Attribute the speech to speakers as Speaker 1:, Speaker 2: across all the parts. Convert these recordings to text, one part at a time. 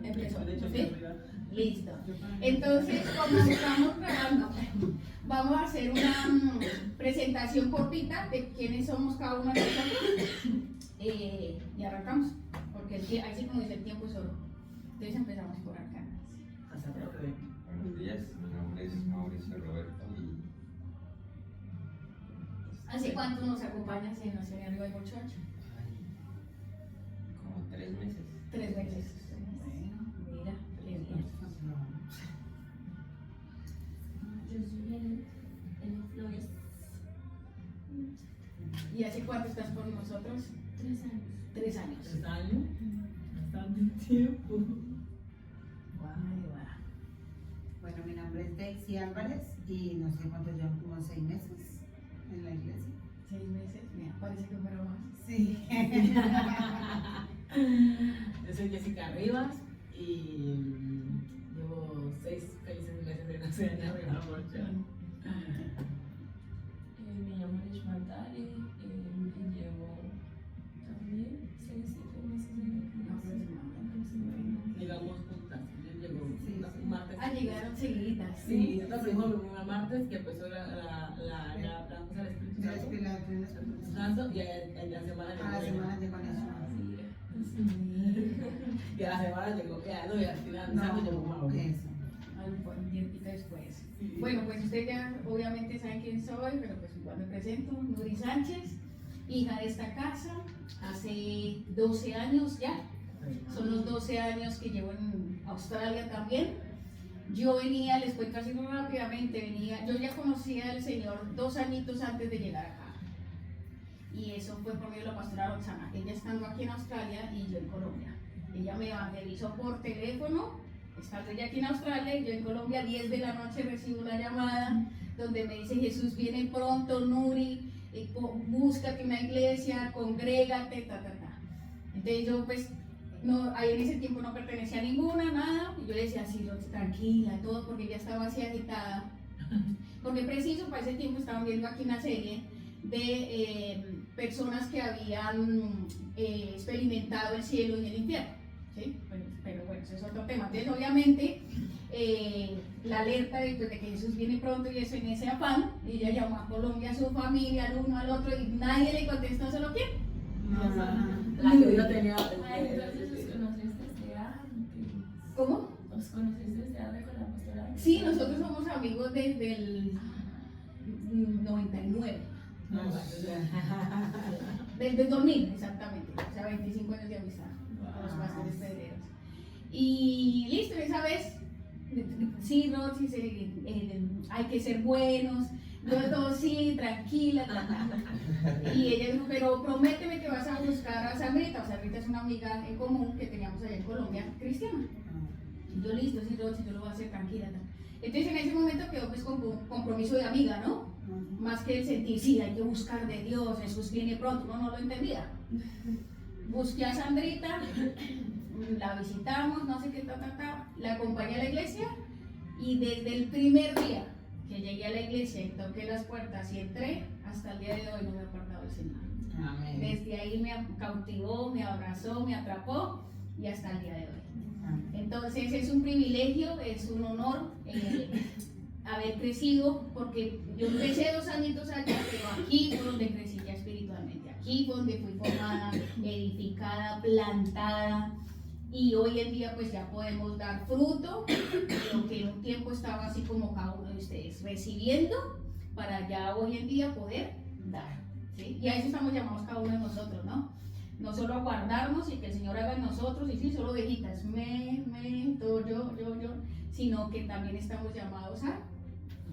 Speaker 1: Empezó, ¿sí? Listo. Entonces, como estamos grabando, vamos a hacer una presentación cortita de quiénes somos cada uno de nosotros y arrancamos, porque ahí sí, como dice, el tiempo es oro. Entonces empezamos por acá.
Speaker 2: Buenos días, mi nombre es Mauricio Roberto y...
Speaker 1: ¿Hace cuánto nos acompañas en la Serie Revival Church?
Speaker 2: Como 3 meses.
Speaker 1: 3 meses. Bueno, mira, qué bien.
Speaker 3: Yo soy el Flores.
Speaker 1: ¿Y hace cuánto estás con nosotros?
Speaker 3: 3 años.
Speaker 1: 3 años.
Speaker 4: 3 años, bastante tiempo.
Speaker 1: Guau.
Speaker 5: Bueno, mi nombre es Daisy Álvarez y no sé cuánto llevo, como 6 meses en la iglesia.
Speaker 1: 6 meses, mira, parece que fuera más.
Speaker 5: Sí.
Speaker 4: Yo soy Jessica Rivas y llevo 6 felices meses de nacer en Arriba Borja.
Speaker 3: Me llamo Lish Martari y llevo también 6, 7 meses en la iglesia.
Speaker 4: Llegamos juntas, yo llego
Speaker 5: Sí, sí.
Speaker 4: un martes.
Speaker 1: Ah, llegaron seguiditas.
Speaker 4: Sí, nosotros fuimos el martes que empezó la cosa del Espíritu Santo y en la semana
Speaker 5: A la semana de conexión.
Speaker 4: y a la semana llegó, ya no, y al final
Speaker 5: No,
Speaker 4: llegó Mauro.
Speaker 5: eso.
Speaker 1: Un tiempito después.
Speaker 4: Sí.
Speaker 1: Bueno, pues ustedes ya obviamente saben quién soy, pero pues igual me presento. Nuri Sánchez, hija de esta casa, hace 12 años ya. Son los 12 años que llevo en Australia también. Yo venía, les cuento así muy rápidamente, yo ya conocía al Señor 2 añitos antes de llegar acá. Y eso fue por medio de la pastora Roxana, ella estando aquí en Australia y yo en Colombia. Ella me evangelizó por teléfono, estando ella aquí en Australia y yo en Colombia. 10 de la noche recibo una llamada donde me dice: Jesús viene pronto, Nuri, búscate una iglesia, congrégate, Entonces yo pues, no, ahí en ese tiempo no pertenecía a ninguna, nada, y yo le decía así: tranquila, todo, porque ya estaba así agitada, porque preciso para ese tiempo estaban viendo aquí una serie de personas que habían experimentado el cielo y el infierno, ¿sí? Pero bueno, eso es otro tema. Entonces obviamente la alerta de que Jesús viene pronto y eso, en ese afán, ella llamó a Colombia, a su familia, al uno, al otro, y nadie le contestó, ¿solo quién?
Speaker 4: La que yo tenía.
Speaker 3: Entonces los conociste desde antes.
Speaker 1: ¿Cómo?
Speaker 3: Los conociste desde antes con la pastora.
Speaker 1: Sí, nosotros somos amigos desde el 99, desde el 2000 exactamente, o sea, 25 años de amistad con los pastores pedreros. Y listo, esa vez, sí, Roxy, hay que ser buenos, yo sí, tranquila, y ella dijo: pero prométeme que vas a buscar a Sandrita. O sea, Sandrita es una amiga en común que teníamos allá en Colombia, cristiana. Y yo: listo, sí, Roxy, yo lo voy a hacer, tranquila. Entonces en ese momento quedó pues con compromiso de amiga, ¿no? Más que el sentir, sí, hay que buscar de Dios, Jesús viene pronto, no lo entendía. Busqué a Sandrita, la visitamos, no sé qué, la acompañé a la iglesia, y desde el primer día que llegué a la iglesia y toqué las puertas y entré, hasta el día de hoy no me he apartado del Señor.
Speaker 5: Amén.
Speaker 1: Desde ahí me cautivó, me abrazó, me atrapó y hasta el día de hoy. Entonces es un privilegio, es un honor haber crecido, porque yo empecé 2 añitos allá, pero aquí fue donde crecí ya espiritualmente, aquí fue donde fui formada, edificada, plantada, y hoy en día pues ya podemos dar fruto de lo que en un tiempo estaba así como cada uno de ustedes recibiendo, para ya hoy en día poder dar, ¿sí? Y a eso estamos llamados cada uno de nosotros, ¿no? No solo a guardarnos y que el Señor haga en nosotros, y sí, solo ovejitas, todo yo, sino que también estamos llamados a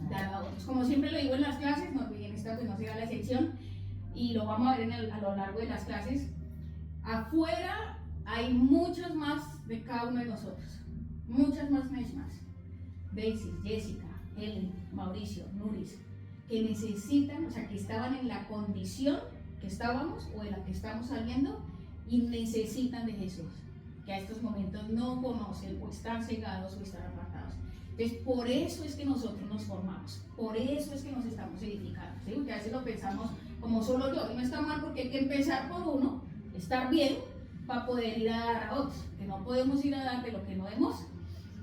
Speaker 1: dar a otros. Como siempre lo digo en las clases, no olviden, esta pues no será la excepción, y lo vamos a ver a lo largo de las clases. Afuera hay muchos más de cada uno de nosotros, muchas más. Daisy, Jessica, Helen, Mauricio, Nuris, que necesitan, o sea, que estaban en la condición que estábamos o en la que estamos saliendo y necesitan de Jesús, que a estos momentos no conocen o están cegados o están apartados. Entonces, por eso es que nosotros nos formamos, por eso es que nos estamos edificando, ¿sí? Porque a veces lo pensamos como solo yo, y no está mal, porque hay que empezar por uno, estar bien, para poder ir a dar a otros, que no podemos ir a dar de lo que no hemos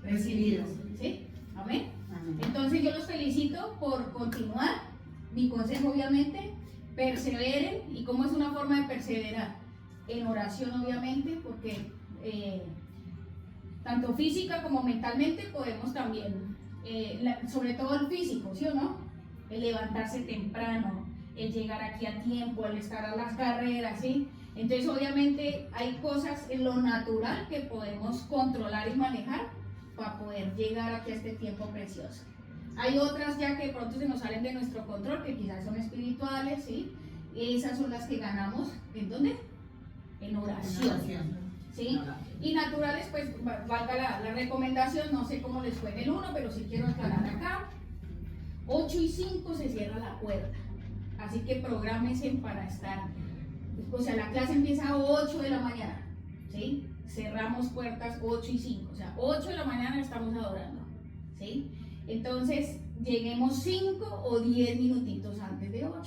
Speaker 1: recibido. ¿Sí? Amén.
Speaker 5: Amén.
Speaker 1: Entonces yo los felicito por continuar. Mi consejo obviamente, perseveren. ¿Y cómo es una forma de perseverar? En oración obviamente, porque tanto física como mentalmente podemos también, sobre todo el físico, ¿sí o no? El levantarse temprano, el llegar aquí a tiempo, el estar a las carreras, ¿sí? Entonces obviamente hay cosas en lo natural que podemos controlar y manejar para poder llegar aquí a este tiempo precioso. Hay otras ya que de pronto se nos salen de nuestro control, que quizás son espirituales, ¿sí? Esas son las que ganamos, ¿en dónde? En oración, ¿sí? Y naturales, pues valga la recomendación, no sé cómo les fue en el 1, pero sí quiero aclarar acá. 8 y 5 se cierra la puerta, así que prográmense para estar, o sea, la clase empieza a 8 de la mañana, ¿sí? Cerramos puertas 8 y 5, o sea, 8 de la mañana estamos adorando, ¿sí? Entonces, lleguemos 5 o 10 minutitos antes de 8.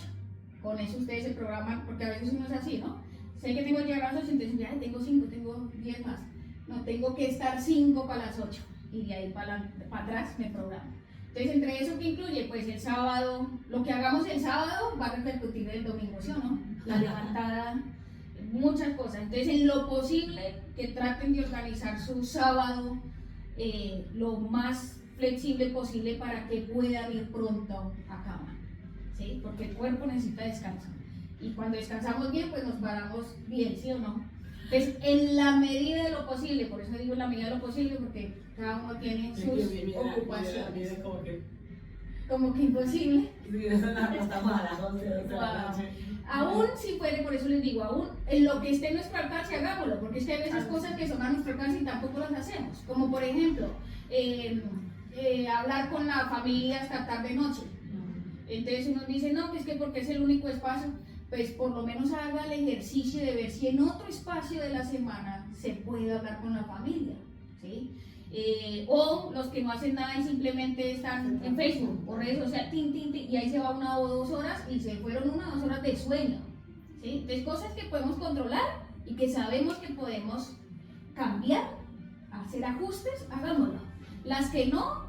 Speaker 1: Con eso ustedes se programan, porque a veces uno es así, ¿no? Sé que tengo que llegar a las 8, entonces ya tengo 5, tengo 10 más. No, tengo que estar 5 para las 8 y de ahí para atrás me programo. Entonces, entre eso que incluye, pues el sábado, lo que hagamos el sábado va a repercutir el domingo, ¿sí o no? La levantada, muchas cosas. Entonces, en lo posible, que traten de organizar su sábado lo más flexible posible para que puedan ir pronto a cama, ¿sí? Porque el cuerpo necesita descanso. Y cuando descansamos bien, pues nos paramos bien, ¿sí o no? Entonces, en la medida de lo posible, por eso digo en la medida de lo posible, porque cada uno tiene sus ocupaciones. Como que imposible.
Speaker 4: Sí, eso nos acostamos a las 11 de la noche.
Speaker 1: Aún si puede, por eso les digo, aún en lo que esté en nuestro alcance, hagámoslo, porque es que hay veces cosas que son a nuestro alcance y tampoco las hacemos. Como por ejemplo, hablar con la familia hasta tarde noche. Entonces uno dice, no, que es que porque es el único espacio, pues por lo menos haga el ejercicio de ver si en otro espacio de la semana se puede hablar con la familia, ¿sí? O los que no hacen nada y simplemente están en Facebook o redes sociales, y ahí se va 1 o 2 horas y se fueron 1 o 2 horas de sueño, ¿sí? Entonces cosas que podemos controlar y que sabemos que podemos cambiar, hacer ajustes, hagámoslo. Las que no,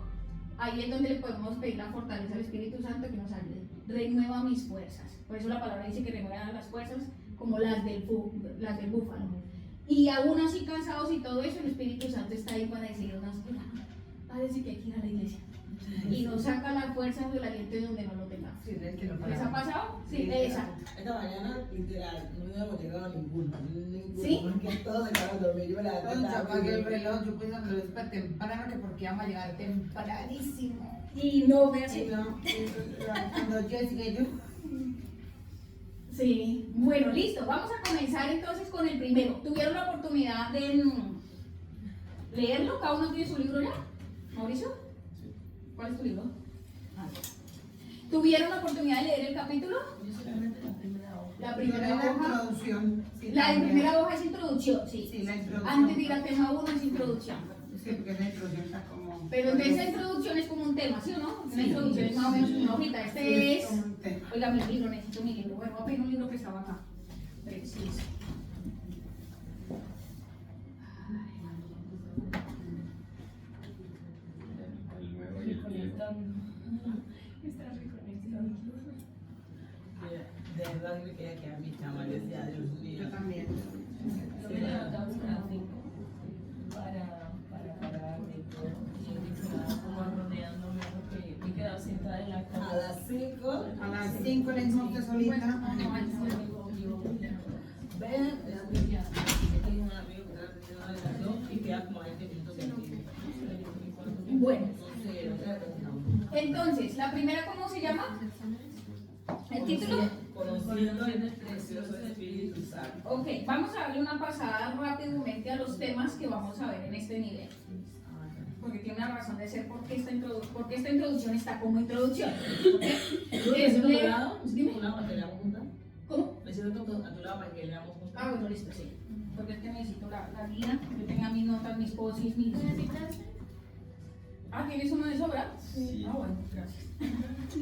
Speaker 1: ahí es donde le podemos pedir la fortaleza al Espíritu Santo que nos ayude. Renueva mis fuerzas. Por eso la palabra dice que renueva las fuerzas como las del búfalo. Y aún así cansados y todo eso, el Espíritu Santo está ahí para decirnos, parece que hay que ir a la iglesia. Y nos saca las fuerzas del aliento de donde no lo tengamos.
Speaker 5: Sí, es que no
Speaker 1: ¿Les ha pasado? Sí,
Speaker 5: Sí,
Speaker 1: exacto.
Speaker 4: Esta mañana, literal, no hemos llegado a ninguno.
Speaker 1: ¿Sí?
Speaker 4: Porque todos se quedaron dormidos. Yo me la
Speaker 5: Yo apagué el reloj, yo puse el reloj súper temprano, que porque íbamos a llegar tempranísimo.
Speaker 1: Y no me
Speaker 5: Sí,
Speaker 1: hace.
Speaker 5: no, cuando yo sigue yo.
Speaker 1: Sí, bueno, listo. Vamos a comenzar entonces con el primero. ¿Tuvieron la oportunidad de leerlo? ¿Cada uno tiene su libro ya? ¿Mauricio? ¿Cuál es tu libro? ¿Tuvieron la oportunidad de leer el capítulo?
Speaker 3: Yo solamente la primera hoja.
Speaker 1: La
Speaker 5: Yo
Speaker 1: primera
Speaker 5: leí la
Speaker 1: hoja.
Speaker 5: introducción. Sí,
Speaker 1: La
Speaker 5: también.
Speaker 1: primera hoja es introducción, sí.
Speaker 5: Sí, la introducción.
Speaker 1: Antes de ir al tema 1 es introducción.
Speaker 5: Es que porque la introducción está como.
Speaker 1: Pero entonces esa introducción es como un tema, ¿sí o no? Una
Speaker 5: Sí.
Speaker 1: introducción es más o menos una hojita.
Speaker 5: Sí,
Speaker 1: Este es.
Speaker 5: como un tema.
Speaker 1: Oiga, mi libro, necesito mi libro. Bueno, voy a pedir un libro que estaba acá. Preciso.
Speaker 2: El nuevo y el viejo.
Speaker 3: Está reconectado.
Speaker 4: De verdad me quería quedar mi cama, yo decía, Dios mío.
Speaker 5: Yo también.
Speaker 3: Yo me levantaba a las 5 para pararme y todo. Y yo dije, como rodeándome porque me quedaba sentada en la cama.
Speaker 4: A las 5.
Speaker 5: A las 5 le dijimos que solita.
Speaker 4: Ven, ya tengo un amigo que está haciendo una de las 2 y queda como 20 minutos de aquí.
Speaker 1: Bueno,
Speaker 4: Entonces,
Speaker 1: entonces, la primera, ¿cómo se llama? ¿El título?
Speaker 4: Conociendo el precioso Espíritu Santo.
Speaker 1: Ok, vamos a darle una pasada rápidamente a los temas que vamos a ver en este nivel. Porque tiene una razón de ser porque esta introducción está como introducción. ¿Ok?
Speaker 4: ¿Tú me siento a tu lado?
Speaker 1: Dime.
Speaker 4: ¿Una para que leamos juntas?
Speaker 1: ¿Cómo?
Speaker 4: Me siento a tu lado para que leamos juntas.
Speaker 1: Ah, bueno, listo, sí. Porque es que necesito la guía. Yo tenga mis notas, mis posis, mis. Ah, ¿tienes uno de sobra?
Speaker 2: Sí.
Speaker 1: Ah, bueno, gracias.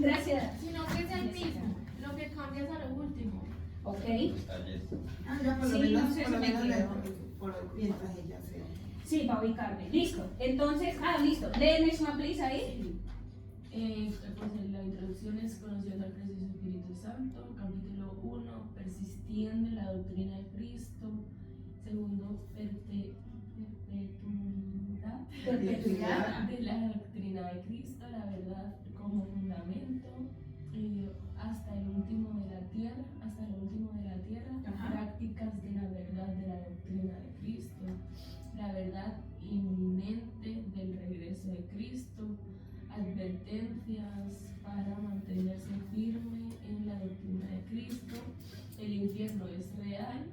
Speaker 1: Gracias.
Speaker 6: Sino que es el mismo, lo que cambias a lo último.
Speaker 1: Ok.
Speaker 2: Detalles.
Speaker 5: Ah, ya por lo
Speaker 1: Sí,
Speaker 5: menos,
Speaker 1: no sé,
Speaker 5: por lo
Speaker 1: se me
Speaker 5: menos
Speaker 1: quedó.
Speaker 5: mientras ella se...
Speaker 1: Sí, para ubicarme. Listo. Entonces, listo. Léeme Shema, please, ahí.
Speaker 3: Pues la introducción es conociendo al precioso Espíritu Santo. Capítulo 1, persistiendo en la doctrina de Cristo. Segundo, perpetuidad de la doctrina de Cristo, la verdad como fundamento, hasta el último de la tierra,
Speaker 1: Ajá.
Speaker 3: prácticas de la verdad de la doctrina de Cristo, la verdad inminente del regreso de Cristo, advertencias para mantenerse firme en la doctrina de Cristo, el infierno es real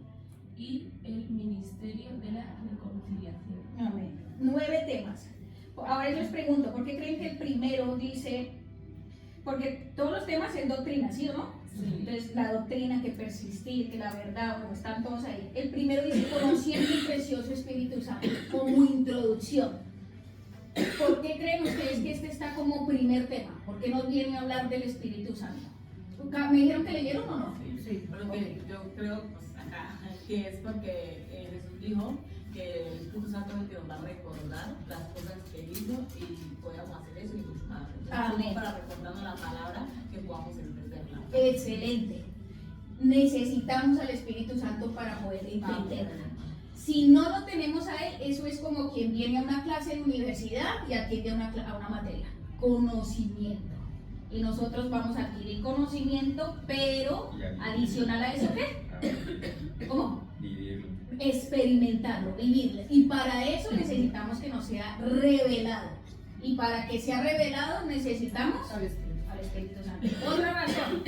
Speaker 3: y el ministerio de la reconciliación.
Speaker 1: Amén. 9 temas. Ahora yo les pregunto, ¿por qué creen que el primero dice? Porque todos los temas en doctrina, ¿sí o no?
Speaker 3: Sí.
Speaker 1: Entonces, la doctrina, que persistir, que la verdad, bueno, están todos ahí. El primero dice, conociendo el precioso Espíritu Santo, como introducción. ¿Por qué creen ustedes que este está como primer tema? ¿Por qué nos viene a hablar del Espíritu Santo? ¿Me dijeron que leyeron o no?
Speaker 4: Sí, pero que yo creo pues, acá que es porque Jesús dijo que el Espíritu Santo es el que nos va a recordar las cosas que él hizo y podamos hacer eso y mucho más. Entonces,
Speaker 1: Amén.
Speaker 4: para recordarnos la palabra que podamos entenderla.
Speaker 1: Excelente. Necesitamos al Espíritu Santo para poder entenderla. Si no lo tenemos a él, eso es como quien viene a una clase de universidad y atiende a una materia. Conocimiento. Y nosotros vamos a adquirir conocimiento, pero adicional a eso, ¿qué? ¿Cómo?
Speaker 2: Vivirlo.
Speaker 1: Experimentarlo, vivirlo. Y para eso necesitamos que nos sea revelado. Y para que sea revelado necesitamos
Speaker 5: al Espíritu.
Speaker 1: al Espíritu Santo. Otra razón.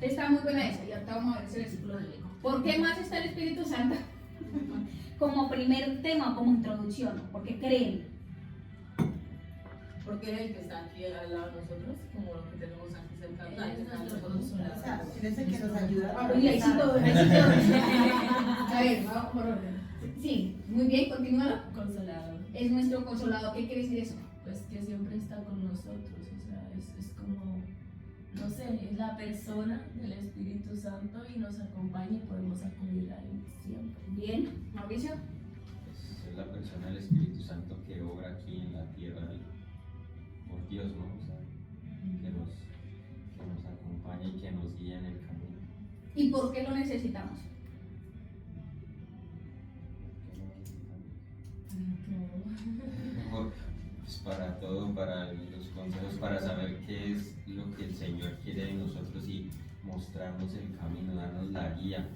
Speaker 1: Está muy buena esa, y ahorita vamos a ver ese versículo bíblico. ¿Por qué más está el Espíritu Santo? Como primer tema, como introducción, porque creen.
Speaker 4: Porque es el que está aquí al lado de nosotros, como lo que tenemos aquí cerca.
Speaker 3: Él es nuestro consolador.
Speaker 5: O sea, es el que nos ayuda a
Speaker 1: Y ahí sí todo, ahí sí todo. A ver, vamos por orden. Sí, muy bien, continúa.
Speaker 3: Consolador.
Speaker 1: Es nuestro consolador. ¿Qué quiere decir eso?
Speaker 3: Pues que siempre está con nosotros, o sea, es como, no sé, es la persona del Espíritu Santo y nos acompaña y podemos acudir a él siempre.
Speaker 1: Bien, Mauricio.
Speaker 2: Pues es la persona del Espíritu Santo que obra aquí en la tierra por Dios, ¿no? O sea, que nos acompaña y que nos guía en el camino.
Speaker 1: ¿Y por qué lo necesitamos?
Speaker 2: Pues para todo, para los consejos, para saber qué es lo que el Señor quiere de nosotros y mostrarnos el camino, darnos la guía,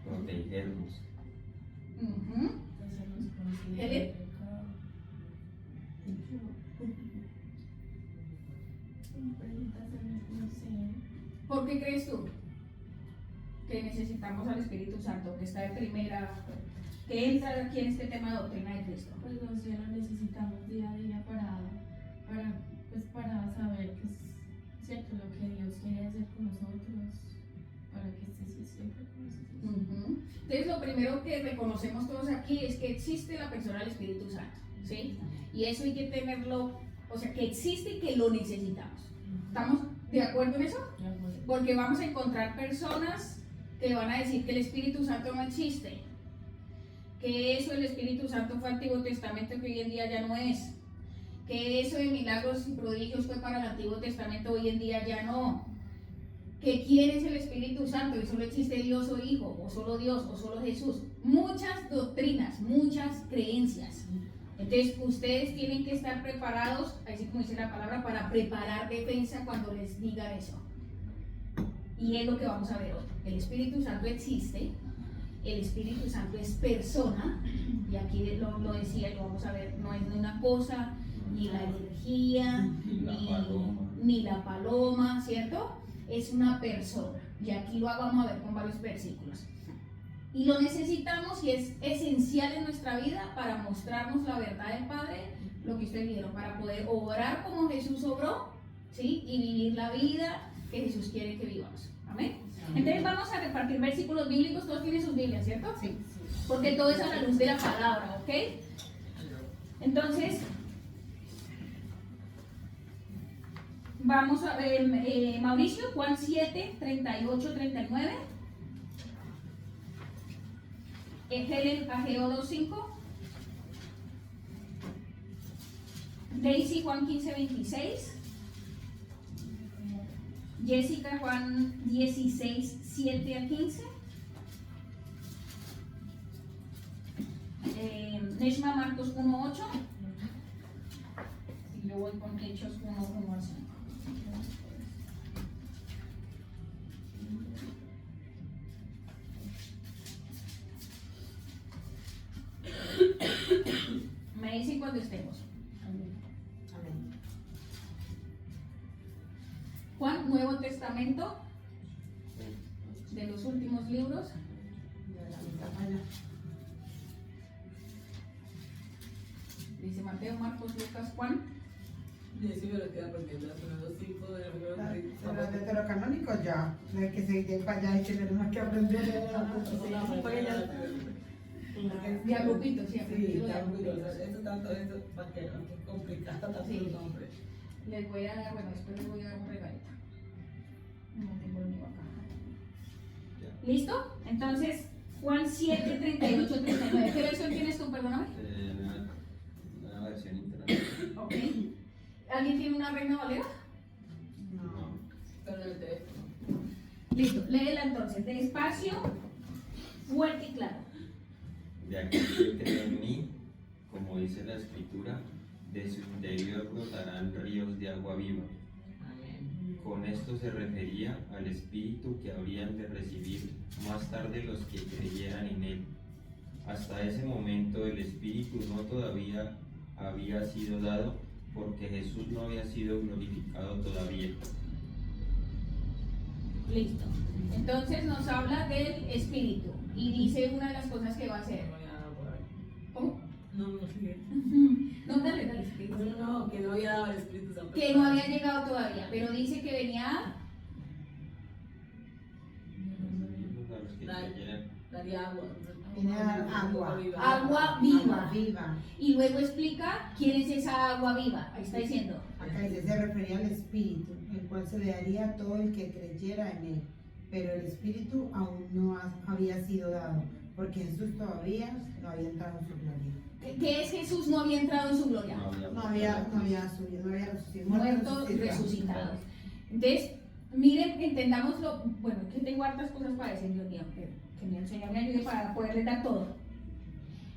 Speaker 2: protegernos.
Speaker 1: Ujú.
Speaker 3: Hacernos conscientes
Speaker 1: Helen.
Speaker 3: del pecado. No sé.
Speaker 1: ¿Por qué crees tú que necesitamos al Espíritu Santo, que está de primera, que entra aquí en este tema de doctrina de Cristo?
Speaker 3: Pues los ya lo necesitamos día a día para saber que es cierto lo que Dios quiere hacer con nosotros, para que esté siempre con nosotros.
Speaker 1: Ujú. Entonces, lo primero que reconocemos todos aquí es que existe la persona del Espíritu Santo, ¿sí? Y eso hay que tenerlo, o sea, que existe y que lo necesitamos. ¿Estamos de acuerdo en eso?
Speaker 3: De acuerdo.
Speaker 1: Porque vamos a encontrar personas que van a decir que el Espíritu Santo no existe, que eso del Espíritu Santo fue Antiguo Testamento que hoy en día ya no es, que eso de milagros y prodigios fue para el Antiguo Testamento, hoy en día ya no, que quién es el Espíritu Santo y solo existe Dios o Hijo, o solo Dios, o solo Jesús. Muchas doctrinas, muchas creencias. Entonces ustedes tienen que estar preparados, así como dice la palabra, para preparar defensa cuando les digan eso. Y es lo que vamos a ver hoy. El Espíritu Santo existe, el Espíritu Santo es persona, y aquí lo decía y lo vamos a ver, no es ni una cosa, ni la energía, ni la paloma, ¿cierto? Es una persona, y aquí lo vamos a ver con varios versículos. Y lo necesitamos y es esencial en nuestra vida para mostrarnos la verdad del Padre, lo que ustedes vieron, para poder obrar como Jesús obró, ¿sí? Y vivir la vida que Jesús quiere que vivamos. Amén. Entonces vamos a repartir versículos bíblicos, todos tienen sus Biblias, ¿cierto?
Speaker 5: Sí.
Speaker 1: Porque todo es a la luz de la palabra, ¿ok? Entonces, vamos a ver, Mauricio, Juan 7, 38, 39. Helen Ageo 2:5. Daisy Juan 15:26. Jessica Juan 16:7-15. Neshma Marcos 1:8. Y yo voy con Hechos 1:1-5. Me dicen cuando estemos.
Speaker 5: Amén.
Speaker 1: Juan, Nuevo Testamento, de los últimos libros. Dice Mateo, Marcos, Lucas, Juan.
Speaker 4: Y así me lo queda aprendiendo los primeros 5 de los
Speaker 5: Pero los deuterocanónicos ya, no hay que seguir para allá y tener más que aprender.
Speaker 1: De a grupito, siempre.
Speaker 4: Sí,
Speaker 1: digo de a
Speaker 4: está muy
Speaker 1: grupitos.
Speaker 4: eso tanto, eso, para que no es complicado tanto
Speaker 1: Sí.
Speaker 4: el nombre.
Speaker 1: Les voy a dar, bueno, después les voy a dar un regalito. No tengo el mío acá. ¿Listo? Entonces, Juan 7:38-39. ¿Qué versión tienes tú, perdóname?
Speaker 2: Una versión internacional.
Speaker 1: Ok. ¿Alguien tiene una Reina Valera?
Speaker 5: No.
Speaker 4: Pero el teléfono.
Speaker 1: Listo, léela entonces, despacio, fuerte y claro.
Speaker 2: De aquel que cree en mí, como dice la Escritura, de su interior brotarán ríos de agua viva.
Speaker 4: Amén.
Speaker 2: Con esto se refería al Espíritu que habrían de recibir más tarde los que creyeran en Él. Hasta ese momento el Espíritu no todavía había sido dado porque Jesús no había sido glorificado todavía.
Speaker 1: Listo. Entonces nos habla del Espíritu y dice una de las cosas que va a hacer.
Speaker 4: No voy a dar por ahí.
Speaker 1: ¿Cómo?
Speaker 4: No, no, sigue.
Speaker 1: No, dale, dale, Espíritu.
Speaker 4: No, que no había dado el Espíritu Santo.
Speaker 1: Que no había llegado todavía, pero dice que venía
Speaker 2: A los que creyeran.
Speaker 4: Daría agua.
Speaker 5: Viene a dar agua.
Speaker 1: agua viva.
Speaker 5: Agua viva.
Speaker 1: Y luego explica quién es esa agua viva. Ahí está diciendo.
Speaker 5: Acá dice, se refería al Espíritu, el cual se le daría a todo el que creyera en él. Pero el Espíritu aún no había sido dado, porque Jesús todavía no había entrado en su gloria.
Speaker 1: ¿Qué es Jesús? No había entrado en su gloria.
Speaker 5: No había subido, no había resucitado.
Speaker 1: Muerto y resucitado. Entonces, miren, entendámoslo. Bueno, que tengo hartas cosas para decir, Dios mío, que mi Señor me ayude para poderles dar todo.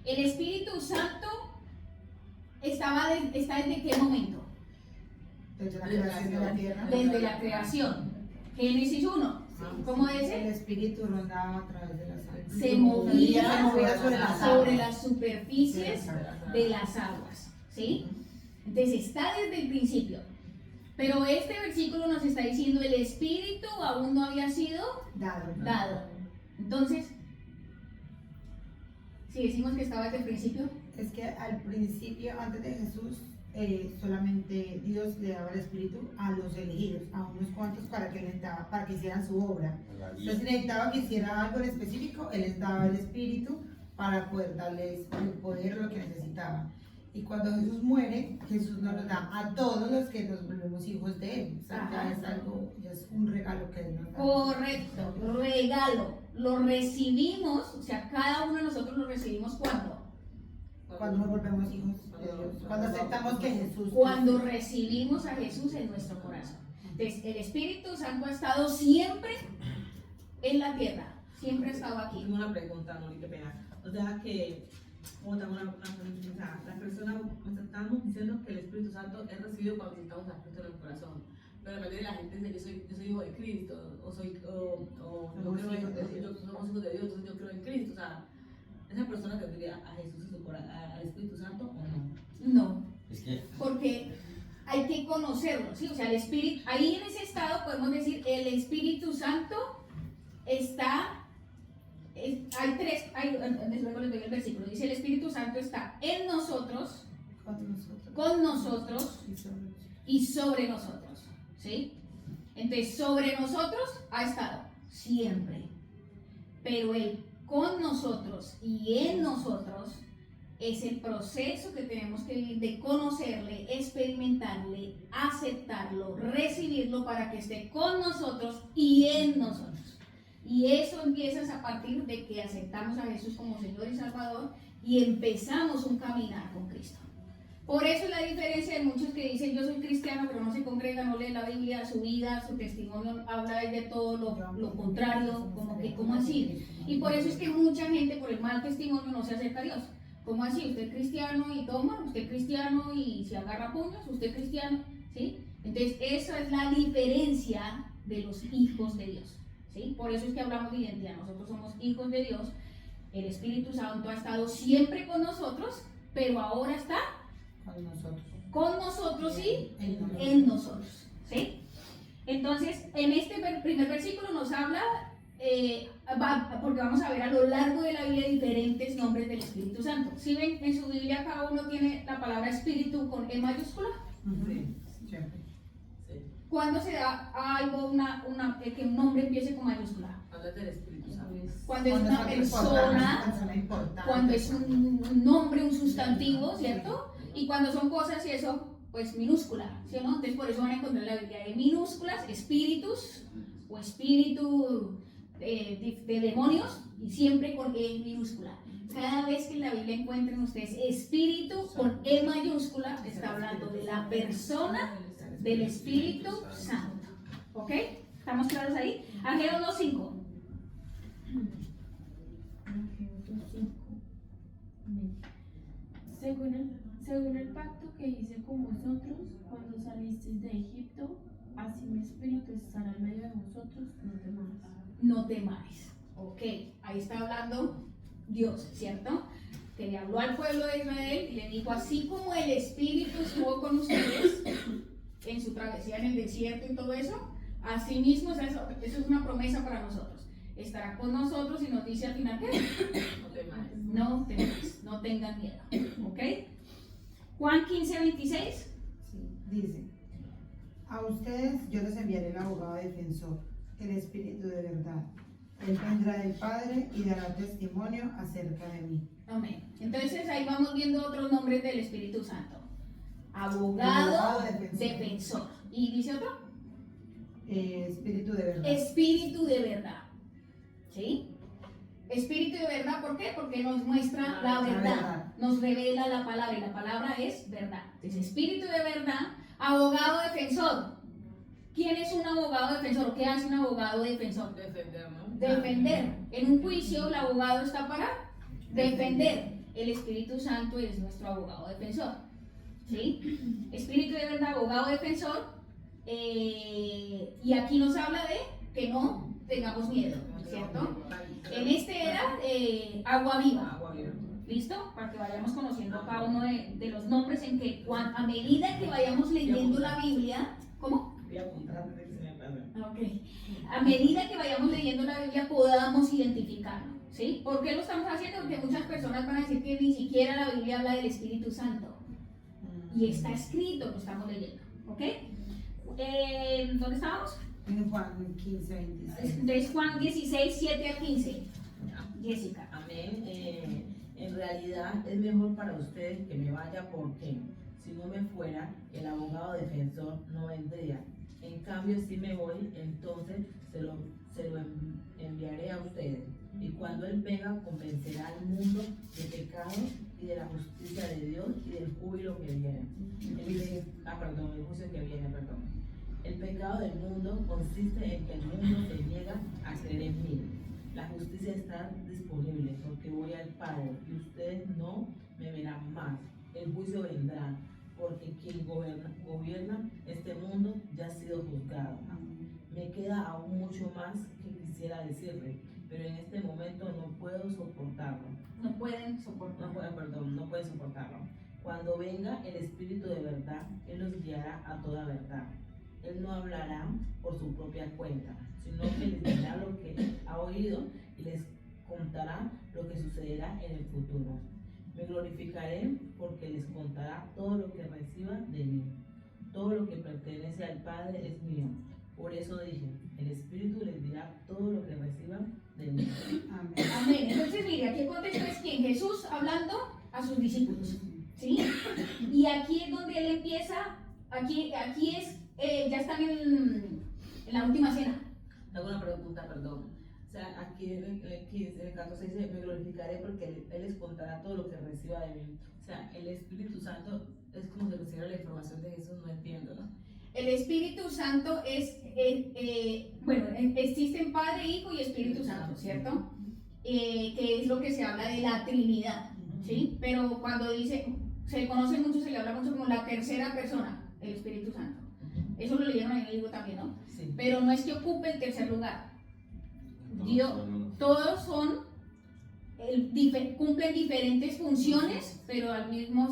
Speaker 1: El Espíritu Santo está desde qué momento?
Speaker 5: Desde la creación de la tierra.
Speaker 1: Desde la creación. Génesis 1. ¿Cómo
Speaker 5: El
Speaker 1: dice?
Speaker 5: Espíritu rondaba a través de las aguas.
Speaker 1: Se movía sobre
Speaker 5: aguas.
Speaker 1: las superficies de las aguas. ¿Sí? Entonces está desde el principio. Pero este versículo nos está diciendo el Espíritu aún no había sido dado. Entonces, si decimos que estaba desde el principio,
Speaker 5: Es que al principio, antes de Jesús, solamente Dios le daba el Espíritu a los elegidos, a unos cuantos para que hicieran su obra. Entonces, si necesitaba que hiciera algo en específico, Él les daba el Espíritu para poder darles el poder, lo que necesitaban. Y cuando Jesús muere, Jesús nos lo da a todos los que nos volvemos hijos de Él. O sea, ya es algo, ya es un regalo que Él nos da.
Speaker 1: correcto, regalo, lo recibimos, o sea, cada uno de nosotros lo recibimos
Speaker 5: Cuando nos volvemos hijos de Dios. Cuando aceptamos que Jesús.
Speaker 1: cuando recibimos a Jesús en nuestro corazón. Entonces, el Espíritu Santo ha estado siempre en la tierra, siempre ha estado aquí.
Speaker 4: Tengo una pregunta, no, qué pena. O sea que, como tengo una pregunta, o sea, la persona, estamos diciendo que el Espíritu Santo es recibido cuando necesitamos a Cristo en el corazón. Pero la mayoría de la gente dice, yo soy hijo de Cristo, o somos hijos de Dios, entonces yo creo en Cristo. O sea, ¿esa persona tendría a Jesús en su corazón, al Espíritu Santo o no?
Speaker 1: No,
Speaker 2: Es que
Speaker 1: porque hay que conocerlo, ¿sí? O sea, el Espíritu, ahí en ese estado podemos decir, el Espíritu Santo está, hay tres, luego les doy el versículo, dice el Espíritu Santo está en nosotros, con nosotros y sobre nosotros, ¿sí? Entonces, sobre nosotros ha estado siempre, pero Él con nosotros y en nosotros es el proceso que tenemos que vivir de conocerle, experimentarle, aceptarlo, recibirlo para que esté con nosotros y en nosotros. Y eso empieza a partir de que aceptamos a Jesús como Señor y Salvador y empezamos un caminar con Cristo. Por eso la diferencia de muchos que dicen yo soy cristiano pero no se congrega, no lee la Biblia, su vida, su testimonio habla de todo lo contrario, como que ¿cómo así? Y por eso es que mucha gente por el mal testimonio no se acerca a Dios. ¿Cómo así? Usted es cristiano y toma, usted es cristiano y se agarra puños, usted es cristiano, ¿sí? Entonces esa es la diferencia de los hijos de Dios, ¿sí? Por eso es que hablamos de identidad, nosotros somos hijos de Dios, el Espíritu Santo ha estado siempre con nosotros, pero ahora está con nosotros y en nosotros, ¿sí? Entonces, en este primer versículo nos habla, porque vamos a ver a lo largo de la Biblia diferentes nombres del Espíritu Santo. ¿Sí ven? En su Biblia cada uno tiene la palabra Espíritu con E mayúscula.
Speaker 4: Sí, siempre. Sí.
Speaker 1: ¿Cuándo se da a algo que un nombre empiece con mayúscula?
Speaker 4: Habla del Espíritu Santo.
Speaker 1: Cuando es una persona, cuando es un nombre, un sustantivo, ¿cierto? Y cuando son cosas y eso, pues minúscula, ¿sí o no? Entonces por eso van a encontrar en la Biblia de minúsculas, espíritus o espíritu de demonios y siempre con E minúscula. Cada vez que en la Biblia encuentren ustedes espíritu con E mayúscula, está hablando de la persona del Espíritu Santo. ¿Ok? ¿Estamos claros ahí? Ageo 2.5.
Speaker 3: Según el pacto que hice con vosotros cuando salisteis de Egipto, así mi espíritu estará en medio de vosotros, no temáis.
Speaker 1: No temáis. Ok, ahí está hablando Dios, ¿cierto? Que le habló al pueblo de Israel y le dijo, así como el Espíritu estuvo con ustedes en su travesía en el desierto y todo eso, así mismo, eso es una promesa para nosotros. Estará con nosotros y nos dice al final, ¿qué?
Speaker 4: No temáis.
Speaker 1: No temáis, no tengan miedo, ¿ok? Juan 15:26.
Speaker 5: Sí, dice, a ustedes yo les enviaré el abogado defensor, el Espíritu de verdad. Él vendrá del Padre y dará testimonio acerca de mí.
Speaker 1: Amén. Entonces ahí vamos viendo otros nombres del Espíritu Santo. Abogado, defensor. ¿Y dice otro?
Speaker 5: Espíritu de verdad.
Speaker 1: Espíritu de verdad. ¿Sí? Espíritu de verdad, ¿por qué? Porque nos muestra la verdad, nos revela la palabra y la palabra es verdad. Entonces, espíritu de verdad, abogado defensor. ¿Quién es un abogado defensor? ¿Qué hace un abogado defensor?
Speaker 4: Defender, ¿no?
Speaker 1: Defender. En un juicio, el abogado está para defender. El Espíritu Santo es nuestro abogado defensor. ¿Sí? Espíritu de verdad, abogado defensor. Y aquí nos habla de que no tengamos miedo, ¿cierto? En este era agua viva.
Speaker 4: Agua viva.
Speaker 1: ¿Listo? Para que vayamos conociendo cada uno de los nombres en que a medida que vayamos leyendo la Biblia, ¿cómo?
Speaker 4: Voy a apuntar de que se me pasa.
Speaker 1: Ok. A medida que vayamos leyendo la Biblia podamos identificarlo, ¿sí? ¿Por qué lo estamos haciendo? Porque muchas personas van a decir que ni siquiera la Biblia habla del Espíritu Santo. Y está escrito, lo estamos leyendo, ¿ok? ¿Dónde estábamos?
Speaker 5: En Juan 15:26.
Speaker 1: Entonces Juan 16, 7 a 15. Jessica.
Speaker 6: Amén. En realidad es mejor para ustedes que me vaya porque si no me fuera, el abogado defensor no vendría. En cambio, si me voy, entonces se lo enviaré a ustedes. Y cuando Él venga, convencerá al mundo de pecado y de la justicia de Dios y del júbilo que viene. El juicio que viene, perdón. El pecado del mundo consiste en que el mundo se niega a creer en mí. La justicia está disponible porque voy al Padre y ustedes no me verán más. El juicio vendrá porque quien gobierna este mundo ya ha sido juzgado. Me queda aún mucho más que quisiera decirle, pero en este momento no puedo soportarlo.
Speaker 1: No pueden soportarlo.
Speaker 6: No pueden soportarlo. Cuando venga el Espíritu de verdad, Él los guiará a toda verdad. Él no hablará por su propia cuenta, sino que les dirá lo que ha oído y les contará lo que sucederá en el futuro. Me glorificaré porque les contará todo lo que reciba de mí. Todo lo que pertenece al Padre es mío. Por eso dije, el Espíritu les dirá todo lo que reciba de mí.
Speaker 5: Amén.
Speaker 1: Amén. Entonces, mire, aquí el contexto es quien Jesús hablando a sus discípulos, ¿sí? Y aquí es donde él empieza, aquí es, ya están en la última cena.
Speaker 6: Hago una pregunta, perdón.
Speaker 4: sea, aquí en el 15, en el 14 dice, me glorificaré porque él les contará todo lo que reciba de mí. O sea, el Espíritu Santo es como si recibiera la información de Jesús, no entiendo, ¿no?
Speaker 1: El Espíritu Santo es, bueno, existen Padre, Hijo y Espíritu Santo, ¿cierto? Que es lo que se habla de la Trinidad, ¿sí? Pero cuando dice, se conoce mucho, se le habla mucho como la tercera persona, el Espíritu Santo. Eso lo leyeron en el libro también, ¿no?
Speaker 6: Sí.
Speaker 1: Pero no es que ocupe el tercer lugar.
Speaker 2: Todos
Speaker 1: Todos son, cumplen diferentes funciones, pero al mismo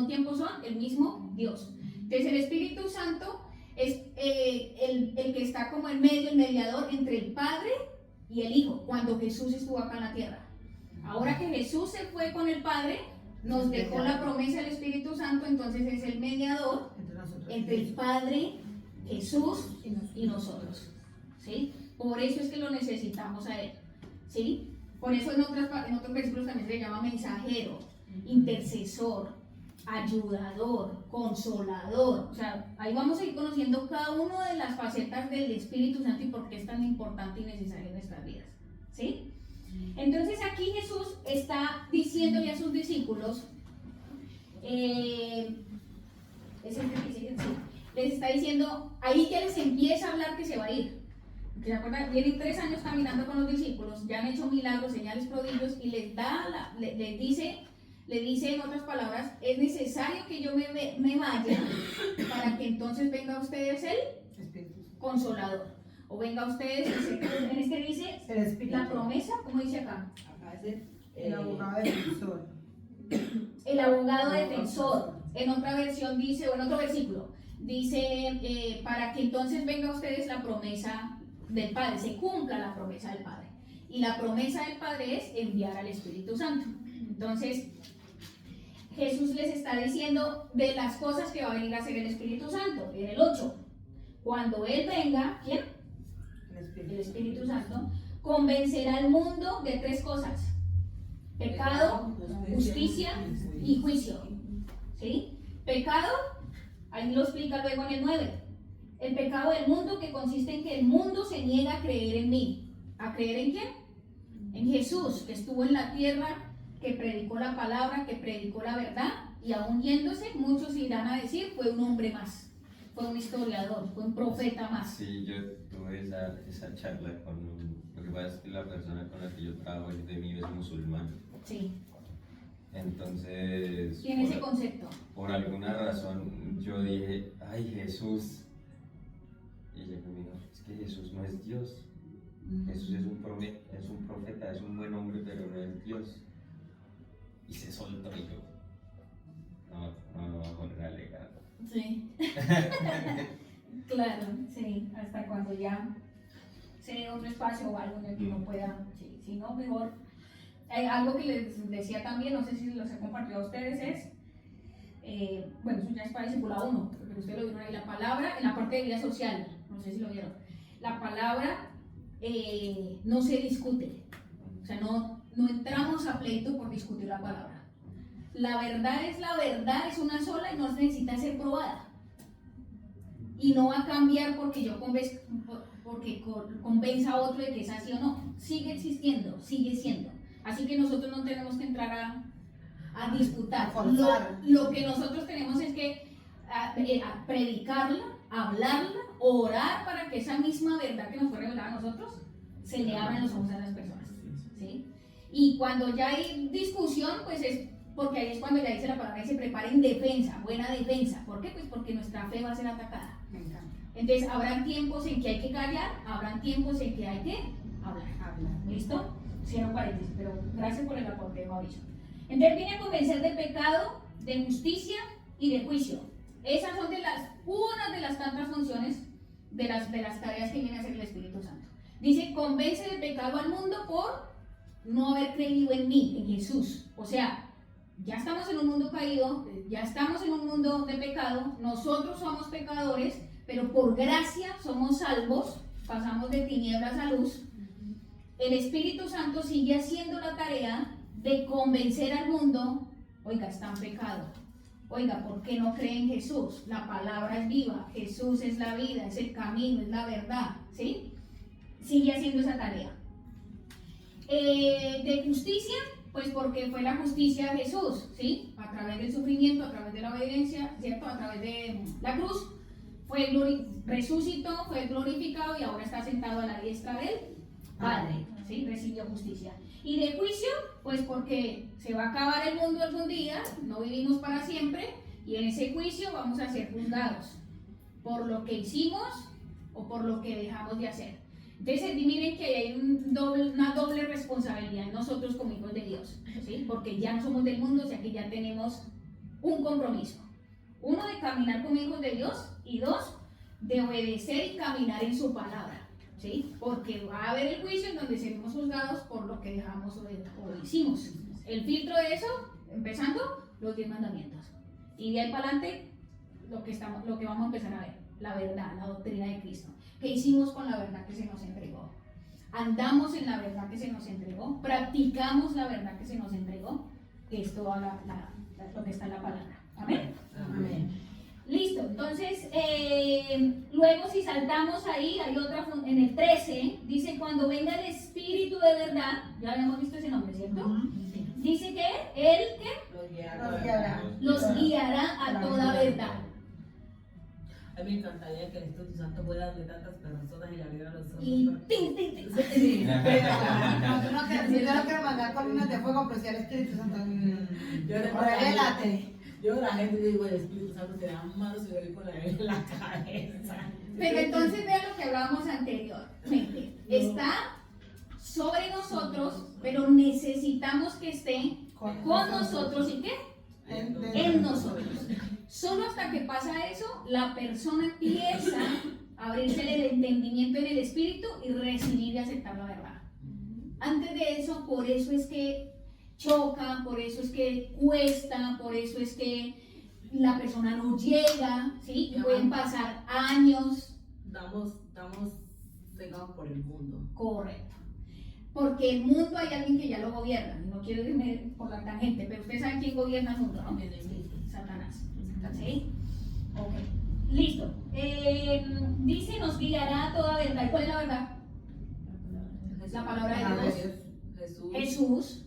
Speaker 1: tiempo son el mismo Dios. Entonces el Espíritu Santo es el que está como en medio, el mediador entre el Padre y el Hijo, cuando Jesús estuvo acá en la tierra. Ahora que Jesús se fue con el Padre, nos dejó la promesa del Espíritu Santo, entonces es el mediador entre el Padre, Jesús y nosotros, ¿sí? Por eso es que lo necesitamos a Él, ¿sí? Por eso en otros versículos también se le llama mensajero, intercesor, ayudador, consolador. O sea, ahí vamos a ir conociendo cada una de las facetas del Espíritu Santo y por qué es tan importante y necesario en nuestras vidas, ¿sí? Entonces aquí Jesús está diciéndole a sus discípulos, les está diciendo, ahí ya les empieza a hablar que se va a ir. ¿Se acuerdan? Vienen 3 años caminando con los discípulos, ya han hecho milagros, señales, prodigios, y les dice en otras palabras, es necesario que yo me vaya para que entonces venga a ustedes el consolador. O venga a ustedes, en este dice,
Speaker 5: El Espíritu.
Speaker 1: la promesa, ¿cómo dice acá?
Speaker 6: Acá dice,
Speaker 5: El abogado defensor.
Speaker 1: El abogado defensor. En otra versión dice, o en otro versículo, dice, para que entonces venga a ustedes la promesa del Padre, se cumpla la promesa del Padre. Y la promesa del Padre es enviar al Espíritu Santo. Entonces, Jesús les está diciendo de las cosas que va a venir a hacer el Espíritu Santo. En el 8, cuando Él venga, ¿quién? El Espíritu Santo, convencerá al mundo de 3 cosas: pecado, justicia y juicio. ¿Sí? Pecado, ahí lo explica luego en el 9. El pecado del mundo, que consiste en que el mundo se niega a creer en mí. ¿A creer en quién? En Jesús, que estuvo en la tierra, que predicó la palabra, que predicó la verdad, y aún yéndose, muchos irán a decir, fue un hombre más, fue un historiador, fue un profeta más.
Speaker 2: Sí, yo tuve esa charla lo que pasa es que la persona con la que yo trabajo es de mí, es musulmán.
Speaker 1: Sí.
Speaker 2: Entonces,
Speaker 1: Tiene ese concepto.
Speaker 2: por alguna razón yo dije, ay Jesús. Y ella me dijo, es que Jesús no es Dios. Jesús es un profeta, es un buen hombre, pero no es Dios. Y se soltó y yo, no va a volver a alegar.
Speaker 1: Sí. Claro, sí, hasta cuando ya se dé otro espacio o algo en el que uno pueda, sí, si no, mejor. Algo que les decía también, no sé si los he compartido a ustedes, es, bueno, eso ya es para discipulado 1, porque ustedes lo vieron ahí, la palabra en la parte de vida social, no sé si lo vieron, la palabra no se discute, o sea, no entramos a pleito por discutir la palabra. La verdad, es una sola y no necesita ser probada. Y no va a cambiar porque yo convenza a otro de que es así o no. Sigue existiendo, sigue siendo. Así que nosotros no tenemos que entrar a disputar. Lo que nosotros tenemos es que a predicarla, hablarla, orar para que esa misma verdad que nos fue revelada a nosotros se le abran los ojos a las personas. ¿Sí? Y cuando ya hay discusión, pues es porque ahí es cuando ya dice la palabra y se prepara en defensa, buena defensa. ¿Por qué? Pues porque nuestra fe va a ser atacada.
Speaker 5: Me encanta.
Speaker 1: Entonces habrán tiempos en que hay que callar, habrán tiempos en que hay que hablar. ¿Listo? Cierro paréntesis, pero gracias por el aporte, Mauricio. Entonces viene a convencer de pecado, de justicia y de juicio. Esas son unas de las tantas funciones de las tareas que viene a hacer el Espíritu Santo. Dice, convence de pecado al mundo por no haber creído en mí, en Jesús. O sea, ya estamos en un mundo caído, ya estamos en un mundo de pecado, nosotros somos pecadores, pero por gracia somos salvos, pasamos de tinieblas a luz. El Espíritu Santo sigue haciendo la tarea de convencer al mundo, oiga, está en pecado, oiga, ¿por qué no creen en Jesús? La palabra es viva, Jesús es la vida, es el camino, es la verdad, ¿sí? Sigue haciendo esa tarea. De justicia, pues porque fue la justicia de Jesús, ¿sí? A través del sufrimiento, a través de la obediencia, ¿cierto? A través de la cruz, resucitó, fue glorificado y ahora está sentado a la diestra del Padre, ¿sí? Recibió justicia. Y de juicio, pues porque se va a acabar el mundo algún día, no vivimos para siempre, y en ese juicio vamos a ser juzgados por lo que hicimos o por lo que dejamos de hacer. Entonces, miren que hay una doble responsabilidad en nosotros como hijos de Dios, ¿sí? Porque ya no somos del mundo, o sea que ya tenemos un compromiso. Uno, de caminar como hijos de Dios, y dos, de obedecer y caminar en su palabra, ¿sí? Porque va a haber el juicio en donde seremos juzgados por lo que dejamos o hicimos. El filtro de eso, empezando, los 10 mandamientos. Y de ahí para adelante, lo que vamos a empezar a ver, la verdad, la doctrina de Cristo. ¿Qué hicimos con la verdad que se nos entregó? ¿Andamos en la verdad que se nos entregó? ¿Practicamos la verdad que se nos entregó? Que es todo lo que está en la palabra. ¿Amén?
Speaker 6: Amén.
Speaker 1: Listo, entonces, luego si saltamos ahí, hay otra, en el 13, dice, cuando venga el Espíritu de verdad, ya habíamos visto ese nombre, ¿cierto? Dice que Él que los guiará a toda verdad.
Speaker 6: A mí me encantaría que el Espíritu Santo pueda de tantas personas y le abriera los ojos.
Speaker 1: Y tin, tin, tin.
Speaker 5: Sí, pero cuando uno quiere, si yo no quiero mandar columnas de fuego, pero si el Espíritu Santo, revélate.
Speaker 6: Yo la gente digo, el Espíritu Santo te da manos y le con la en la cabeza.
Speaker 1: Pero entonces vean lo que hablábamos anteriormente. Está sobre nosotros, pero necesitamos que esté con nosotros y ¿qué? En nosotros. Solo hasta que pasa eso, la persona empieza a abrirse el entendimiento en el espíritu y recibir y aceptar la verdad. Antes de eso, por eso es que choca, por eso es que cuesta, por eso es que la persona no llega, ¿sí? Y pueden pasar años.
Speaker 6: Estamos cegados por el mundo.
Speaker 1: Correcto. Porque el mundo hay alguien que ya lo gobierna. No quiero irme por la tangente, pero ustedes saben quién gobierna el mundo, ¿no? Satanás. ¿Sí? Ok. Listo. Dice, nos guiará a toda verdad. ¿Y cuál es la verdad? La palabra de Dios. Jesús.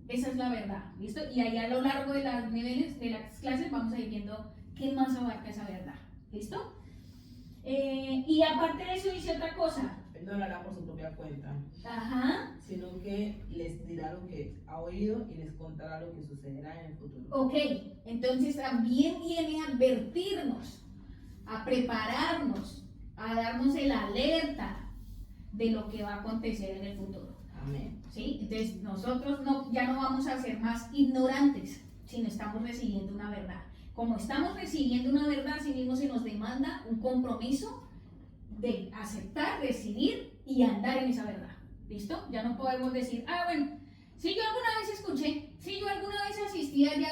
Speaker 1: Esa es la verdad. ¿Listo? Y ahí a lo largo de los niveles de las clases vamos a ir viendo qué más abarca esa verdad. ¿Listo? Y aparte de eso dice otra cosa.
Speaker 6: Él no lo hará por su propia cuenta,
Speaker 1: Ajá.
Speaker 6: sino que les dirá lo que ha oído y les contará lo que sucederá en el futuro.
Speaker 1: Ok, entonces también viene a advertirnos, a prepararnos, a darnos el alerta de lo que va a acontecer en el futuro.
Speaker 6: Amén.
Speaker 1: ¿Sí? Entonces nosotros ya no vamos a ser más ignorantes, sino estamos recibiendo una verdad. Como estamos recibiendo una verdad, así mismo se nos demanda un compromiso de aceptar, recibir y andar en esa verdad. ¿Listo? Ya no podemos decir, bueno, si yo alguna vez escuché, si yo alguna vez asistía ya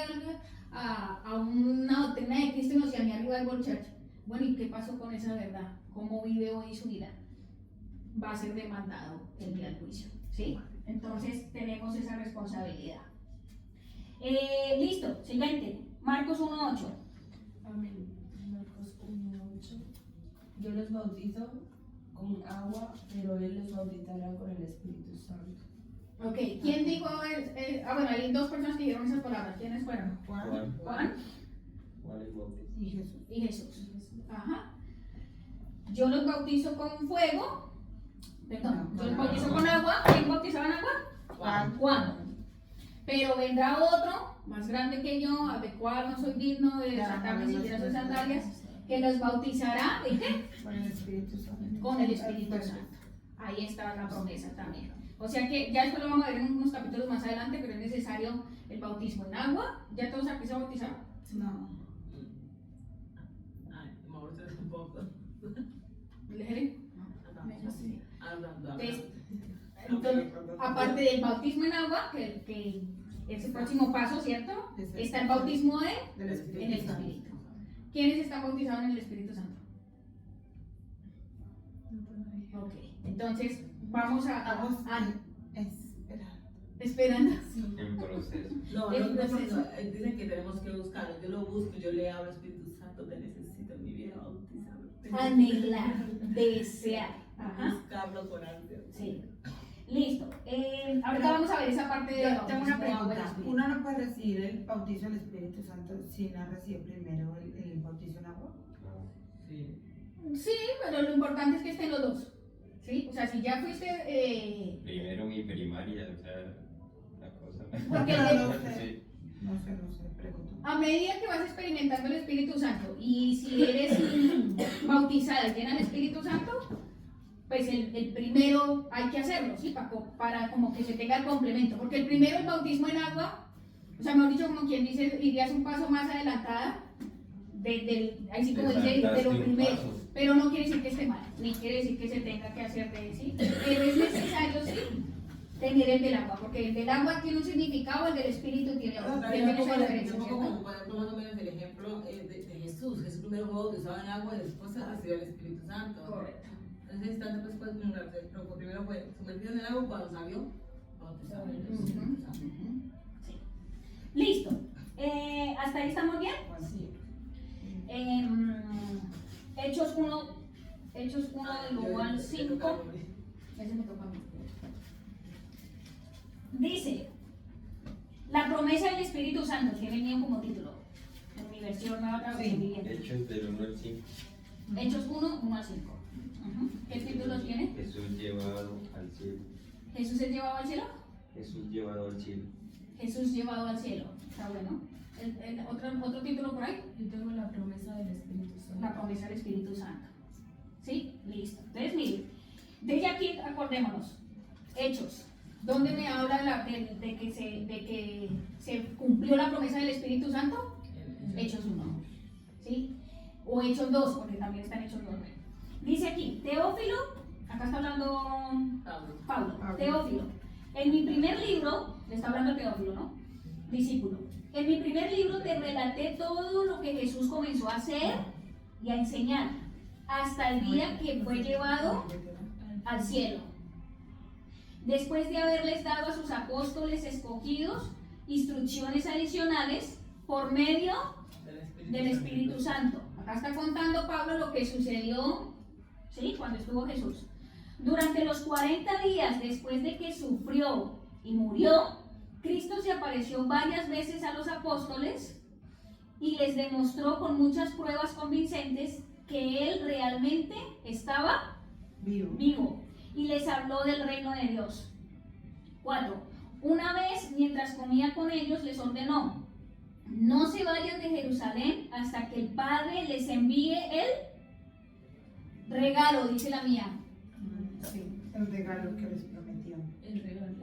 Speaker 1: a una doctrina de Cristo y nos llamé arriba del World Church. Bueno, ¿y qué pasó con esa verdad? ¿Cómo vive hoy su vida? Va a ser demandado el día del juicio. ¿Sí? Entonces tenemos esa responsabilidad. Listo, siguiente. Marcos 1:8.
Speaker 3: Amén. Marcos 1:8. Yo los bautizo con agua, pero Él los bautizará con el Espíritu Santo.
Speaker 1: Ok, ¿quién dijo? Bueno, hay dos personas que dijeron esas palabras. ¿Quiénes fueron?
Speaker 2: Juan.
Speaker 1: Juan
Speaker 2: ¿Cuál es bautizo?
Speaker 1: y Jesús. Ajá. Yo los bautizo con fuego. Perdón, yo los bautizo con agua. ¿Quién bautizaba en agua? Juan. Pero vendrá otro, más grande que yo, de cual no soy digno de sacarme siquiera sus sandalias, que los bautizará, ¿de qué?
Speaker 5: Con el Espíritu Santo.
Speaker 1: Con el Espíritu Santo. Ahí está la promesa también. O sea que ya después lo vamos a ver en unos capítulos más adelante, pero es necesario el bautismo en agua. ¿Ya todos aquí se bautizaron?
Speaker 5: No.
Speaker 6: Ay, Mauricio tampoco.
Speaker 1: ¿Lejere?
Speaker 6: Entonces,
Speaker 1: Entonces, aparte del bautismo en agua, que es el próximo paso, ¿cierto? Está el bautismo en el Espíritu. ¿Quiénes están bautizados en el Espíritu Santo? Ok, entonces vamos
Speaker 5: Estamos
Speaker 1: a
Speaker 5: esperando.
Speaker 1: esperando.
Speaker 2: En proceso.
Speaker 6: no,
Speaker 1: El
Speaker 6: no,
Speaker 1: proceso.
Speaker 6: dicen que tenemos que buscarlo. Yo lo busco, yo le hablo al Espíritu Santo, te necesito en mi vida bautizarlo.
Speaker 1: Anhelar, desear. Ajá.
Speaker 6: Buscarlo con ansia.
Speaker 1: Sí. Listo. Ahorita vamos a ver esa parte de
Speaker 5: Yo tengo una
Speaker 1: bautismo, agua y
Speaker 5: pregunta.
Speaker 1: espíritu.
Speaker 5: ¿Uno no puede recibir el bautizo del Espíritu Santo si no recibe primero el bautizo en agua?
Speaker 6: Sí.
Speaker 1: Sí, pero lo importante es que estén los dos. ¿Sí? O sea, si ya fuiste.
Speaker 2: Primero mi primaria, o sea, la cosa.
Speaker 1: Porque
Speaker 5: No
Speaker 1: el-
Speaker 5: sé.
Speaker 2: Sí.
Speaker 5: No sé, pregunto.
Speaker 1: A medida que vas experimentando el Espíritu Santo y si eres bautizada y llena el Espíritu Santo, pues el primero hay que hacerlo, ¿sí? Para como que se tenga el complemento. Porque el primero, el bautismo en agua, o sea, mejor dicho, como quien dice, irías un paso más adelantada, ahí sí como
Speaker 2: Te
Speaker 1: dice, de
Speaker 2: saltaste
Speaker 1: lo
Speaker 2: un
Speaker 1: primero.
Speaker 2: paso.
Speaker 1: Pero no quiere decir que esté mal, ni quiere decir que se tenga que hacer de sí. Pero es necesario, sí, tener el del agua, porque el del agua tiene un significado, el del Espíritu tiene otro.
Speaker 4: Pero
Speaker 1: Tiene
Speaker 4: yo
Speaker 1: esa
Speaker 4: pongo
Speaker 1: diferencia,
Speaker 4: yo pongo
Speaker 1: ¿cierto?
Speaker 4: como, por ejemplo, más o menos el ejemplo de Jesús. Jesús primero fue bautizado en agua y después se recibió el Espíritu Santo.
Speaker 1: Correcto.
Speaker 4: En ese instante, pues, pero primero fue sumergido en el agua cuando salió bautizado en el Espíritu Santo.
Speaker 1: Sí. Listo. ¿Hasta ahí estamos bien?
Speaker 3: Sí.
Speaker 1: Hechos 1 del 1 al 5. Ese me toca a mí. Dice, la promesa del Espíritu Santo, que venía como título, en mi versión nueva traducción
Speaker 5: Sí.
Speaker 1: viviente.
Speaker 2: Hechos del 1 al 5.
Speaker 1: Hechos 1 al 5. ¿Qué títulos tiene?
Speaker 2: Jesús llevado al cielo.
Speaker 1: ¿Jesús es llevado al cielo?
Speaker 2: Jesús llevado al cielo.
Speaker 1: Jesús llevado al cielo. Está bueno. ¿Otro título por ahí?
Speaker 3: Yo tengo la promesa del Espíritu Santo.
Speaker 1: La promesa del Espíritu Santo. ¿Sí? Listo. Entonces, miren, desde aquí acordémonos. Hechos. ¿Dónde me habla de que se cumplió la promesa del Espíritu Santo? Hechos 1. ¿Sí? O Hechos 2, porque también están Hechos 2. Dice aquí, Teófilo, acá está hablando Pablo. Teófilo. En mi primer libro, le está hablando Teófilo, ¿no? Discípulo. En mi primer libro te relaté todo lo que Jesús comenzó a hacer y a enseñar hasta el día que fue llevado al cielo. Después de haberles dado a sus apóstoles escogidos instrucciones adicionales por medio del Espíritu Santo. Acá está contando Pablo lo que sucedió, ¿sí? Cuando estuvo Jesús. Durante los 40 días después de que sufrió y murió, Cristo se apareció varias veces a los apóstoles y les demostró con muchas pruebas convincentes que Él realmente estaba vivo y les habló del reino de Dios. 4. Una vez, mientras comía con ellos, les ordenó: no se vayan de Jerusalén hasta que el Padre les envíe el regalo, dice la mía.
Speaker 5: Sí, el regalo que les prometió.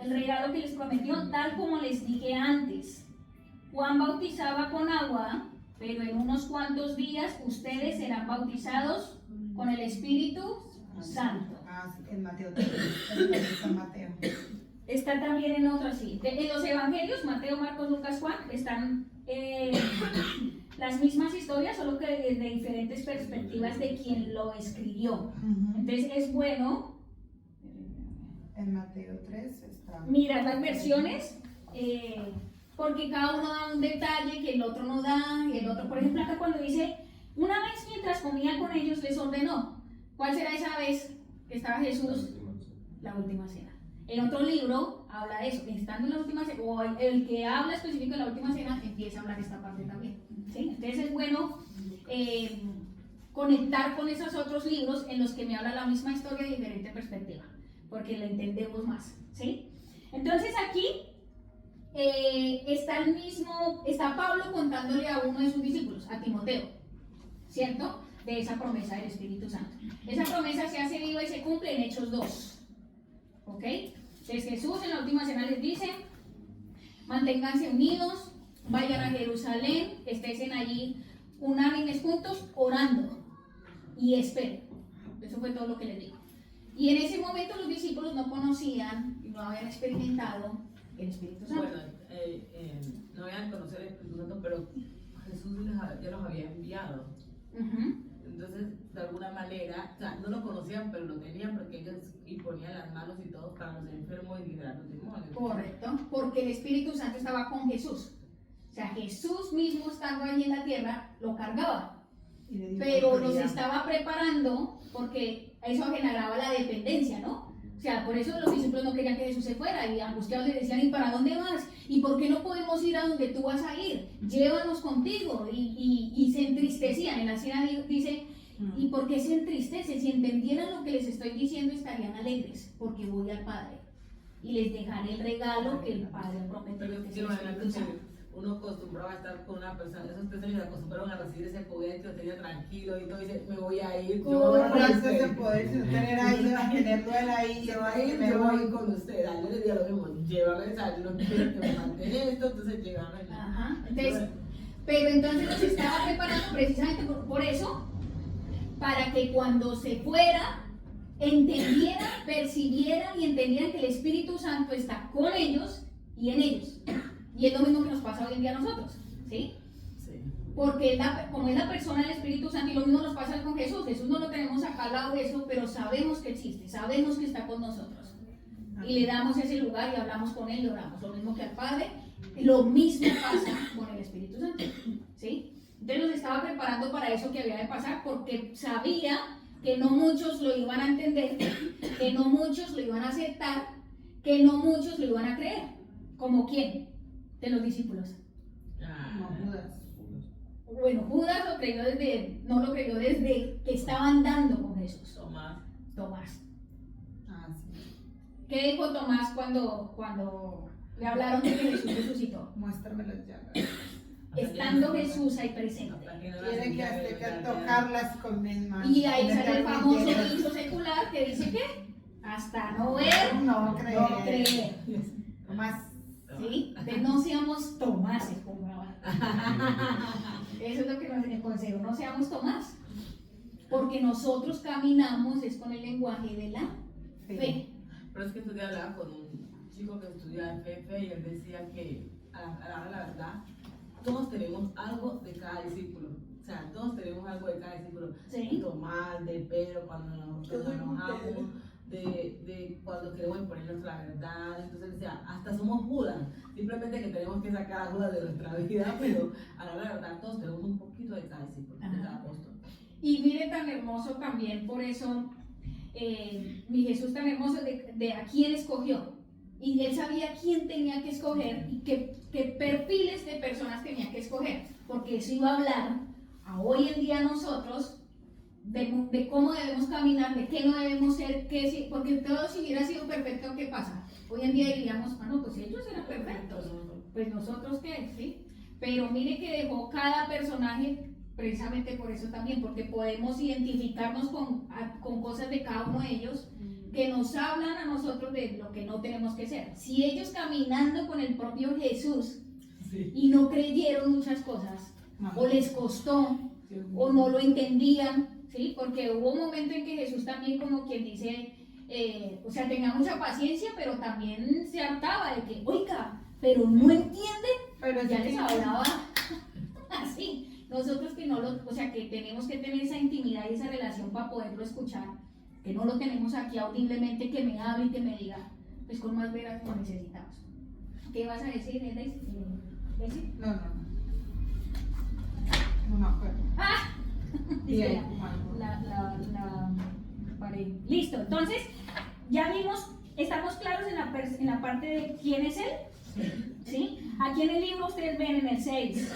Speaker 1: El regalo que les prometió, tal como les dije antes. Juan bautizaba con agua, pero en unos cuantos días ustedes serán bautizados con el Espíritu Santo.
Speaker 5: Ah, sí, en Mateo 3. En San Mateo.
Speaker 1: Está también en otras, sí. En los evangelios, Mateo, Marcos, Lucas, Juan, están las mismas historias, solo que desde diferentes perspectivas de quien lo escribió.
Speaker 5: Ujú.
Speaker 1: Entonces es bueno
Speaker 5: En Mateo 3 está.
Speaker 1: mirar las versiones, porque cada uno da un detalle que el otro no da, y el otro, por ejemplo, acá cuando dice, una vez mientras comía con ellos les ordenó. ¿Cuál será esa vez que estaba Jesús? La última cena. En otro libro habla de eso, estando en la última cena, o el que habla específico de la última cena empieza a hablar de esta parte también. ¿Sí? Entonces es bueno conectar con esos otros libros en los que me habla la misma historia de diferente perspectiva, porque la entendemos más. ¿Sí? Entonces aquí está Pablo contándole a uno de sus discípulos, a Timoteo, ¿cierto? De esa promesa del Espíritu Santo. Esa promesa se hace viva y se cumple en Hechos 2. ¿Ok? Entonces Jesús en la última cena les dice: manténganse unidos, vayan a Jerusalén, estén allí unánimes juntos, orando y esperen. Eso fue todo lo que les dijo. Y en ese momento los discípulos no conocían y no habían experimentado el Espíritu Santo.
Speaker 4: Bueno, no habían conocido el Espíritu Santo, pero Jesús ya los había enviado.
Speaker 1: Ujú.
Speaker 4: Entonces, de alguna manera, o sea, no lo conocían, pero lo tenían porque ellos imponían las manos y todo para los enfermos y liberar los demonios.
Speaker 1: Correcto, porque el Espíritu Santo estaba con Jesús. O sea, Jesús mismo estando allí en la tierra lo cargaba,
Speaker 5: Y le dio
Speaker 1: pero los
Speaker 5: autoridad.
Speaker 1: estaba preparando porque eso generaba la dependencia, ¿no? O sea, por eso los discípulos no querían que Jesús se fuera y angustiados le decían, ¿y para dónde vas? ¿Y por qué no podemos ir a donde tú vas a ir? Llévanos contigo. Y se entristecían. En la cena dice, ¿y por qué se entristecen? Si entendieran lo que les estoy diciendo, estarían alegres, porque voy al Padre y les dejaré el regalo que el Padre prometió.
Speaker 4: Pero
Speaker 1: Que es
Speaker 4: que
Speaker 1: el
Speaker 4: imagínate
Speaker 1: Espíritu Santo.
Speaker 4: que uno acostumbraba a estar con una persona, esos 3 años se acostumbraron a recibir ese poder que lo tenía tranquilo y todo, dice, me voy a ir, yo me voy
Speaker 5: Por
Speaker 4: con
Speaker 5: eso
Speaker 4: usted.
Speaker 5: ese poder, si no tener ahí, va a tenerlo él ahí,
Speaker 4: Se va a
Speaker 5: que
Speaker 4: ir,
Speaker 5: me
Speaker 4: yo
Speaker 5: voy.
Speaker 4: voy con usted. Yo les digo lo mismo, llévame, o sea, yo no quiero que me manden esto, entonces llévame.
Speaker 1: Ajá. Entonces, pero entonces nos estaba preparando precisamente por eso, para que cuando se fuera, entendieran, percibieran y entendieran que el Espíritu Santo está con ellos y en ellos. Y es lo mismo que nos pasa hoy en día a nosotros, ¿sí?
Speaker 4: Sí.
Speaker 1: Porque como es la persona del Espíritu Santo, y lo mismo nos pasa con Jesús. Jesús no lo tenemos acá al lado de eso, pero sabemos que existe, sabemos que está con nosotros. Y le damos ese lugar y hablamos con él y oramos. Lo mismo que al Padre, lo mismo pasa con el Espíritu Santo, ¿sí? Entonces nos estaba preparando para eso que había de pasar, porque sabía que no muchos lo iban a entender, que no muchos lo iban a aceptar, que no muchos lo iban a creer. ¿Como quién? De los discípulos.
Speaker 5: Como Judas.
Speaker 1: Bueno, Judas no lo creyó desde que estaban dando con Jesús. Tomás.
Speaker 5: Ah, sí.
Speaker 1: ¿Qué dijo Tomás cuando le hablaron de que Jesús resucitó?
Speaker 5: Muéstrame las llagas.
Speaker 1: Estando Jesús ahí presente.
Speaker 5: Tiene que hasta que tocarlas con mis manos.
Speaker 1: Y ahí sale el
Speaker 5: Tener
Speaker 1: famoso
Speaker 5: mis
Speaker 1: dicho secular que dice que hasta no ver,
Speaker 5: No creer.
Speaker 1: no creer.
Speaker 5: Más.
Speaker 1: ¿Sí? De no seamos Tomases, como ahora. Eso es lo que nos consejo, no seamos Tomás. Porque nosotros caminamos es con el lenguaje de la fe.
Speaker 4: Pero es que tú hablaba con un chico que estudia en FF y él decía que, a la verdad, todos tenemos algo de cada discípulo. O sea, todos tenemos algo de cada discípulo.
Speaker 1: Sí.
Speaker 4: De Tomás, de Pedro, cuando nos enojamos, de cuando queremos imponer nuestra verdad. Entonces decía, hasta somos Judas. Simplemente que tenemos que sacar a Judas de nuestra vida, pero a la verdad todos tenemos un poquito de cada discípulo, de cada apóstol.
Speaker 1: Y mire tan hermoso también, por eso, mi Jesús tan hermoso de a quién escogió. Y él sabía quién tenía que escoger y qué perfiles de personas tenía que escoger. Porque eso iba a hablar a hoy en día nosotros de cómo debemos caminar, de qué no debemos ser, porque todo si hubiera sido perfecto, ¿qué pasa? Hoy en día diríamos, no, pues ellos eran perfectos, pues nosotros qué, ¿sí? Pero mire que dejó cada personaje precisamente por eso también, porque podemos identificarnos con cosas de cada uno de ellos que nos hablan a nosotros de lo que no tenemos que ser. Si ellos caminando con el propio Jesús y no creyeron muchas cosas, o les costó, o no lo entendían, ¿sí? Porque hubo un momento en que Jesús también, como quien dice, o sea, tenía mucha paciencia, pero también se hartaba de que, oiga, pero no entiende,
Speaker 5: Pero
Speaker 1: ya
Speaker 5: sí
Speaker 1: les
Speaker 5: que-
Speaker 1: hablaba así. Nosotros que no lo, o sea, que tenemos que tener esa intimidad y esa relación para poderlo escuchar, que no lo tenemos aquí audiblemente, que me hable y que me diga, pues con más veras lo necesitamos. ¿Qué vas a decir, Daisy?
Speaker 5: No. No me acuerdo.
Speaker 1: ¡Ah!
Speaker 5: Bien,
Speaker 1: Dice la pared. Listo, entonces ya vimos, estamos claros en la parte de quién es él, ¿sí? Aquí en el libro ustedes ven en el 6,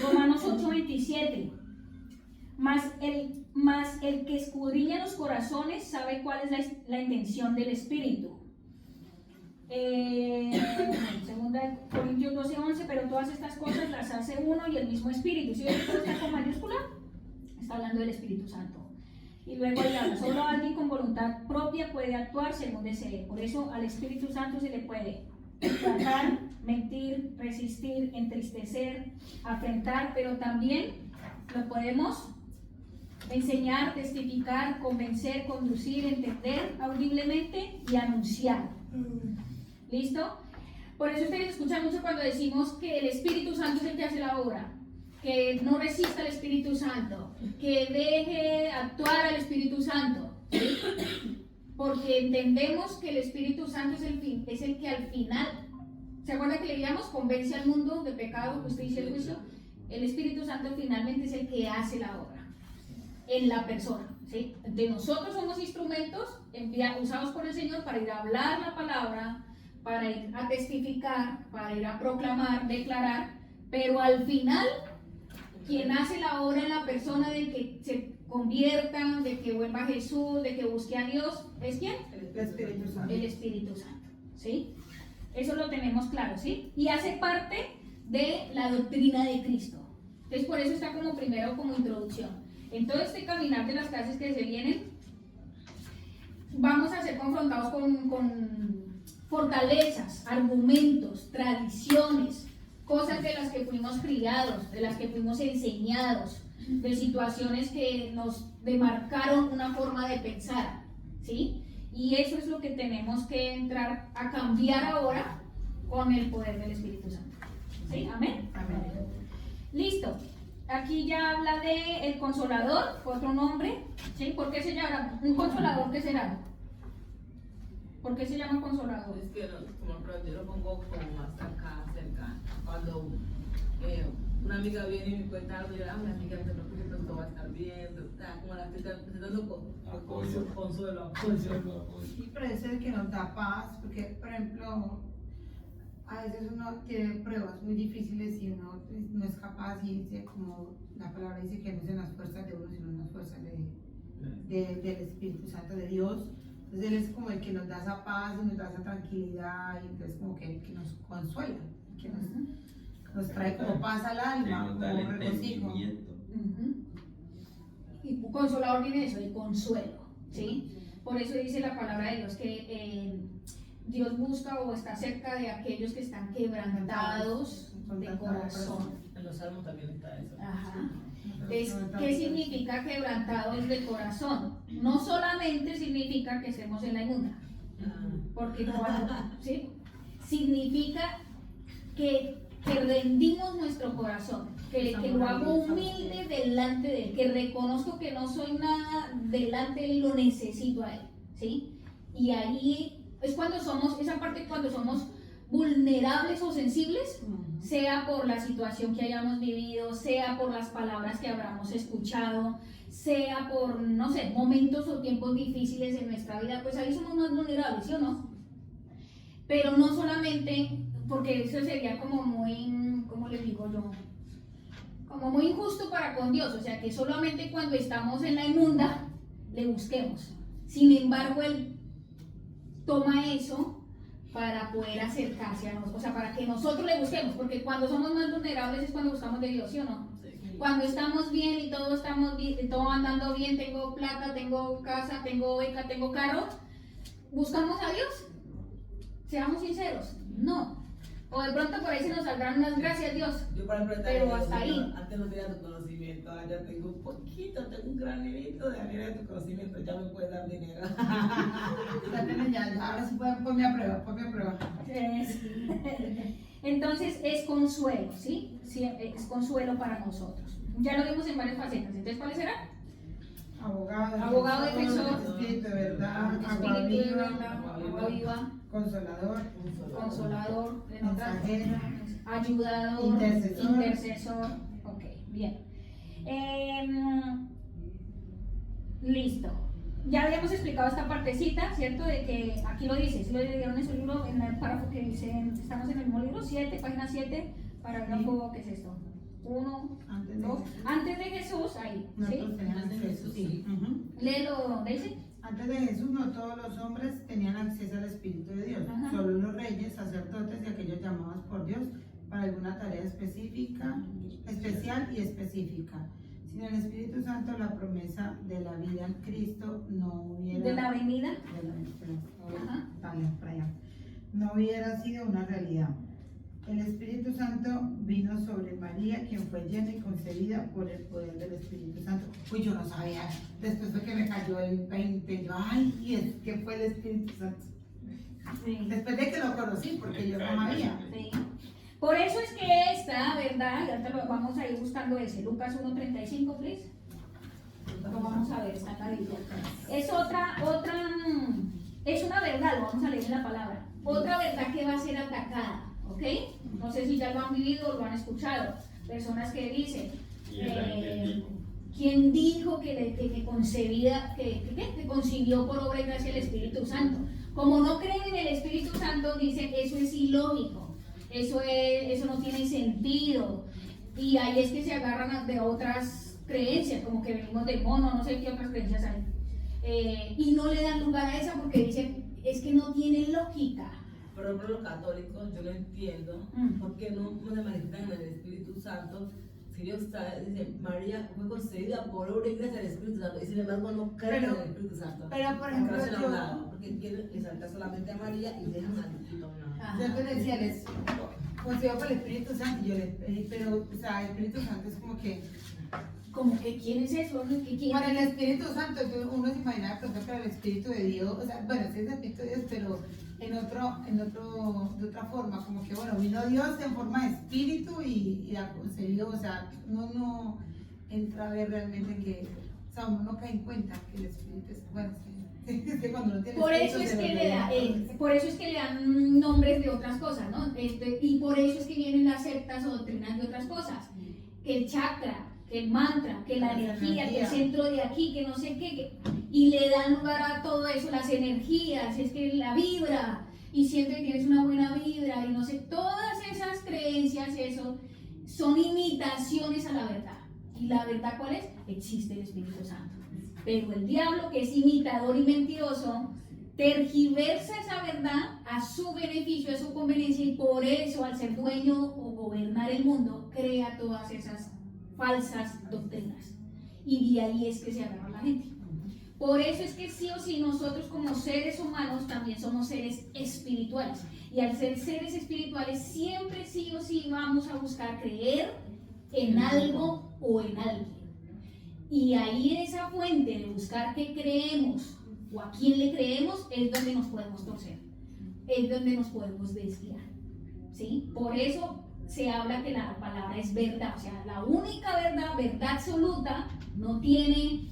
Speaker 1: Romanos 8:27, más el que escudriña los corazones sabe cuál es la intención del Espíritu. Segunda de Corintios 12:11, pero todas estas cosas las hace uno y el mismo Espíritu. ¿Sí ven que todo está con mayúscula? Está hablando del Espíritu Santo. Y luego ahí habla, solo alguien con voluntad propia puede actuar según desee. Por eso al Espíritu Santo se le puede tratar, mentir, resistir, entristecer, afrentar, pero también lo podemos enseñar, testificar, convencer, conducir, entender audiblemente y anunciar. ¿Listo? Por eso ustedes escuchan mucho cuando decimos que el Espíritu Santo es el que hace la obra, que no resista al Espíritu Santo, que deje actuar al Espíritu Santo, ¿sí? Porque entendemos que el Espíritu Santo es el que al final, ¿se acuerdan que leíamos? Convence al mundo de pecado, justicia y juicio. El Espíritu Santo finalmente es el que hace la obra. en la persona, ¿sí? De nosotros somos instrumentos usados por el Señor para ir a hablar la palabra, para ir a testificar, para ir a proclamar, declarar, pero al final quien hace la obra en la persona de que se convierta, de que vuelva a Jesús, de que busque a Dios, ¿es quién?
Speaker 5: El Espíritu Santo.
Speaker 1: El Espíritu Santo, ¿sí? Eso lo tenemos claro, ¿sí? Y hace parte de la doctrina de Cristo. Entonces por eso está como primero como introducción. En todo este caminar de las clases que se vienen, vamos a ser confrontados con fortalezas, argumentos, tradiciones, cosas de las que fuimos criados, de las que fuimos enseñados, de situaciones que nos demarcaron una forma de pensar, ¿sí? Y eso es lo que tenemos que entrar a cambiar ahora con el poder del Espíritu Santo. ¿Sí? Amén.
Speaker 5: Amén.
Speaker 1: Listo. Aquí ya habla de el consolador, otro nombre. ¿Sí? ¿Por qué se llama? ¿Un consolador qué será? ¿Por qué se llama consolador?
Speaker 4: Es que yo lo pongo como más acá, cerca. Cuando una amiga viene y me cuenta algo, yo digo, mi amiga, te preocupes, todo va a estar bien. Como la estoy dando consuelo, apoyo.
Speaker 5: Sí, pero ese es el que nos da paz, porque, por ejemplo, a veces uno tiene pruebas muy difíciles y uno no es capaz, y dice, como la palabra dice, que no es en las fuerzas de uno, sino en las fuerzas del Espíritu Santo de Dios. Entonces Él es como el que nos da esa paz y nos da esa tranquilidad, y entonces como que el que nos consuela, que nos trae como paz al alma,
Speaker 2: nos da el
Speaker 5: como regocijo.
Speaker 2: entendimiento.
Speaker 1: Y consolador viene de eso, de consuelo, ¿sí? Por eso dice la palabra de Dios que Dios busca o está cerca de aquellos que están quebrantados de corazón.
Speaker 4: En los salmos también está eso.
Speaker 1: Ajá. Entonces, ¿qué significa quebrantados de corazón? No solamente significa que estemos en la inmunda, porque cuando, ¿sí? Significa que rendimos nuestro corazón, que lo hago humilde delante de Él, que reconozco que no soy nada delante de Él, lo necesito a Él, ¿sí? Y ahí es cuando somos, esa parte cuando somos vulnerables o sensibles, sea por la situación que hayamos vivido, sea por las palabras que habramos escuchado, sea por, no sé, momentos o tiempos difíciles en nuestra vida, pues ahí somos más vulnerables, ¿sí o no? Pero no solamente, porque eso sería como muy, ¿cómo les digo yo? Como muy injusto para con Dios, o sea que solamente cuando estamos en la inmunda le busquemos. Sin embargo, Él toma eso para poder acercarse a nosotros, o sea, para que nosotros le busquemos, porque cuando somos más vulnerables es cuando buscamos de Dios, ¿sí o no?
Speaker 4: Sí.
Speaker 1: Cuando estamos bien y todo estamos bien, todo andando bien, tengo plata, tengo casa, tengo beca, tengo carro, ¿buscamos a Dios? Seamos sinceros, no. O de pronto por ahí se nos saldrán unas gracias, Dios.
Speaker 4: Yo para ejemplo,
Speaker 1: Pero hasta ahí.
Speaker 4: Antes no tenía tu conocimiento, ahora ya tengo un poquito, tengo un granito de arena de tu conocimiento, ya me puedes dar dinero.
Speaker 5: Ahora sí ponme a prueba,
Speaker 1: Entonces es consuelo, ¿sí? Sí, es consuelo para nosotros. Ya lo vimos en varias facetas. Entonces, ¿cuáles serán? Abogado defensor,
Speaker 5: Espíritu de verdad, agua
Speaker 1: Espíritu de
Speaker 5: viva,
Speaker 1: verdad, agua viva,
Speaker 5: consolador,
Speaker 1: consolador, en otras,
Speaker 5: mensajero,
Speaker 1: ayudador, intercesor. Ok, bien. Listo. Ya habíamos explicado esta partecita, ¿cierto? De que aquí lo dice, si lo dieron en su libro, en el párrafo que dice, estamos en el mismo libro, 7, página 7, parágrafo, ¿qué es esto? 1, 2, antes de Jesús, ahí, ¿sí?
Speaker 4: Antes de Jesús, sí.
Speaker 1: Léelo, ¿dónde dice?
Speaker 5: Antes de Jesús no todos los hombres tenían acceso al Espíritu de Dios,
Speaker 1: Ajá.
Speaker 5: solo los reyes, sacerdotes y aquellos llamados por Dios para alguna tarea específica, especial y específica. Sin el Espíritu Santo la promesa de la vida en Cristo no hubiera...
Speaker 1: De la venida.
Speaker 5: Ajá. Para allá. No hubiera sido una realidad. El Espíritu Santo vino sobre María, quien fue llena y concebida por el poder del Espíritu Santo. Pues yo no sabía, después de que me cayó el 20, yo, ay, ¿y es que fue el Espíritu Santo?
Speaker 1: Sí.
Speaker 5: Después de que lo conocí, porque yo no sabía.
Speaker 1: Sí. Por eso es que esta, ¿verdad? Y ahorita lo vamos a ir buscando ese. Lucas 1:35, please. Lo vamos a ver, está en la Biblia. Es es una verdad, lo vamos a leer en la palabra. Otra verdad que va a ser atacada, ¿ok? No sé si ya lo han vivido o lo han escuchado. Personas que dicen,
Speaker 2: Y el ángel dijo.
Speaker 1: ¿Quién dijo que concebía, que concibió por obra y gracia el Espíritu Santo? Como no creen en el Espíritu Santo, dicen eso es ilógico, eso no tiene sentido. Y ahí es que se agarran de otras creencias, como que venimos del mono, no sé qué otras creencias hay. Y no le dan lugar a esa porque dicen, es que no tiene lógica.
Speaker 6: Por ejemplo, los católicos, yo no entiendo por qué no se manifiestan en el Espíritu Santo. Si Dios dice, María fue concebida por obra y gracia del Espíritu Santo, y sin embargo no creen en el Espíritu Santo.
Speaker 5: Pero, por ejemplo,
Speaker 6: Porque hacen a un lado, porque quieren exaltar solamente a María y dejan al Espíritu a un lado.
Speaker 5: Yo te decía, pues yo por el Espíritu Santo, pero, o sea, el Espíritu Santo es como que,
Speaker 1: ¿Quién es eso? ¿Quién?
Speaker 5: para el Espíritu Santo, uno se imagina que para el Espíritu de Dios, o sea, bueno, sí es el Espíritu de Dios, pero de otra forma, como que, bueno, vino Dios en forma de Espíritu y la concedió, o sea, uno no entra a ver realmente que, o sea, uno no cae en cuenta que el Espíritu es, bueno, es que cuando no tiene
Speaker 1: Por
Speaker 5: Espíritu,
Speaker 1: eso es
Speaker 5: se
Speaker 1: que
Speaker 5: lo
Speaker 1: le da,
Speaker 5: revela.
Speaker 1: por eso es que le dan nombres de otras cosas, ¿no? Y por eso es que vienen las sectas o doctrinas de otras cosas. Que el chakra, que el mantra, que la energía, que el centro de aquí, que no sé qué, y le dan lugar a todo eso, las energías, es que la vibra, y siempre tienes una buena vibra, y no sé, todas esas creencias, eso, son imitaciones a la verdad. ¿Y la verdad cuál es? Existe el Espíritu Santo. Pero el diablo, que es imitador y mentiroso, tergiversa esa verdad a su beneficio, a su conveniencia, y por eso, al ser dueño o gobernar el mundo, crea todas esas falsas doctrinas. Y de ahí es que se agarra la gente. Por eso es que sí o sí nosotros como seres humanos también somos seres espirituales. Y al ser seres espirituales siempre sí o sí vamos a buscar creer en algo o en alguien. Y ahí en esa fuente de buscar qué creemos o a quién le creemos es donde nos podemos torcer, es donde nos podemos desviar, ¿sí? Por eso se habla que la palabra es verdad, o sea, la única verdad, verdad absoluta, no tiene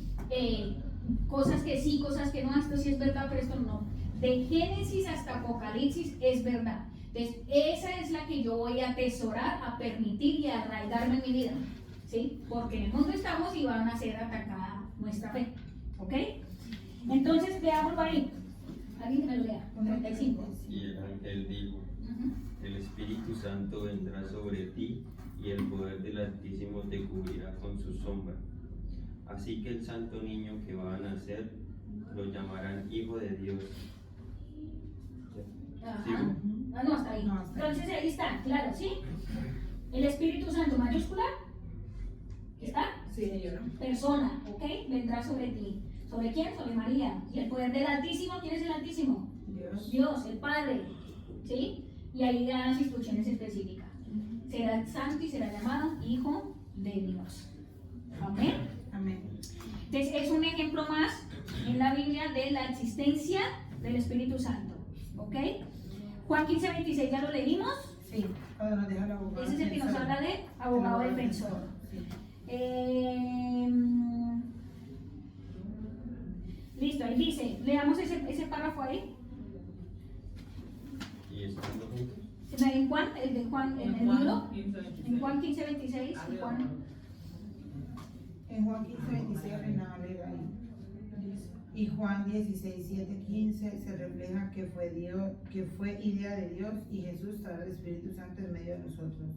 Speaker 1: cosas que sí, cosas que no, esto sí es verdad, pero esto no. De Génesis hasta Apocalipsis es verdad. Entonces, esa es la que yo voy a atesorar, a permitir y a arraigarme en mi vida, ¿sí? Porque en el mundo estamos y van a ser atacada nuestra fe, ¿ok? Entonces, veámoslo ahí. Alguien que me lo lea, 35.
Speaker 2: Y el ángel dijo, el Espíritu Santo vendrá sobre ti y el poder del Altísimo te cubrirá con su sombra. Así que el santo niño que va a nacer lo llamarán Hijo de Dios.
Speaker 1: Ajá.
Speaker 2: ¿Sigo?
Speaker 1: Ah, no, hasta ahí.
Speaker 5: No, hasta ahí.
Speaker 1: Entonces, ahí está, claro, ¿sí? El Espíritu Santo mayúscula, ¿está?
Speaker 4: Sí, señora.
Speaker 1: Persona, ¿ok? Vendrá sobre ti. ¿Sobre quién? Sobre María. Y el poder del Altísimo, ¿quién es el Altísimo?
Speaker 4: Dios.
Speaker 1: Dios, el Padre, ¿sí? Y ahí dan las instrucciones específicas. Será santo y será llamado Hijo de Dios. Amén.
Speaker 5: Amén.
Speaker 1: Entonces es un ejemplo más en la Biblia de la existencia del Espíritu Santo, ¿ok? Juan 15:26 ya lo leímos.
Speaker 5: Sí, cuando nos deja el abogado.
Speaker 1: Ese es el que nos habla de abogado defensor.
Speaker 5: Sí.
Speaker 1: Listo, ahí dice, leamos ese párrafo ahí.
Speaker 2: Y estando juntos,
Speaker 1: En Juan, el de Juan, en el libro,
Speaker 4: 15,
Speaker 1: en Juan 15:26, y Juan,
Speaker 5: En Juan 15:26 Reina Valera y Juan 16:7-15 se refleja que fue idea de Dios y Jesús trae el Espíritu Santo en medio de nosotros.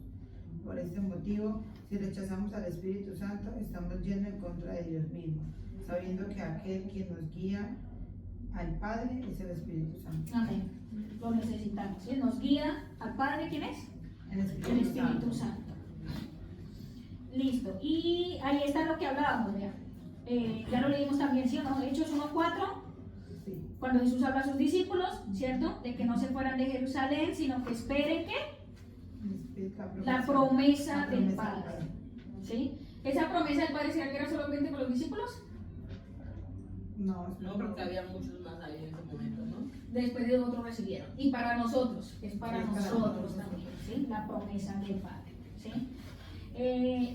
Speaker 5: Por este motivo, si rechazamos al Espíritu Santo, estamos yendo en contra de Dios mismo, sabiendo que aquel quien nos guía al Padre es el Espíritu Santo.
Speaker 1: amén, lo necesitamos, ¿sí? Nos guía al Padre, ¿quién es?
Speaker 5: El
Speaker 1: El Espíritu Santo. Listo, y ahí está lo que hablábamos, ¿ya? Ya lo leímos también, ¿sí o no? Hechos 1:4,
Speaker 5: Sí.
Speaker 1: cuando Jesús habla a sus discípulos, ¿cierto? De que no se fueran de Jerusalén, sino que esperen, ¿qué? La promesa del Padre, ¿sí? ¿Esa promesa del Padre será que era solamente para los discípulos?
Speaker 5: No,
Speaker 6: No, porque había muchos más ahí en ese momento, ¿no?
Speaker 1: Después de otros recibieron. Y para nosotros, es para
Speaker 5: Sí, para
Speaker 1: nosotros
Speaker 5: nosotros.
Speaker 1: también, ¿sí? La promesa del Padre, ¿sí?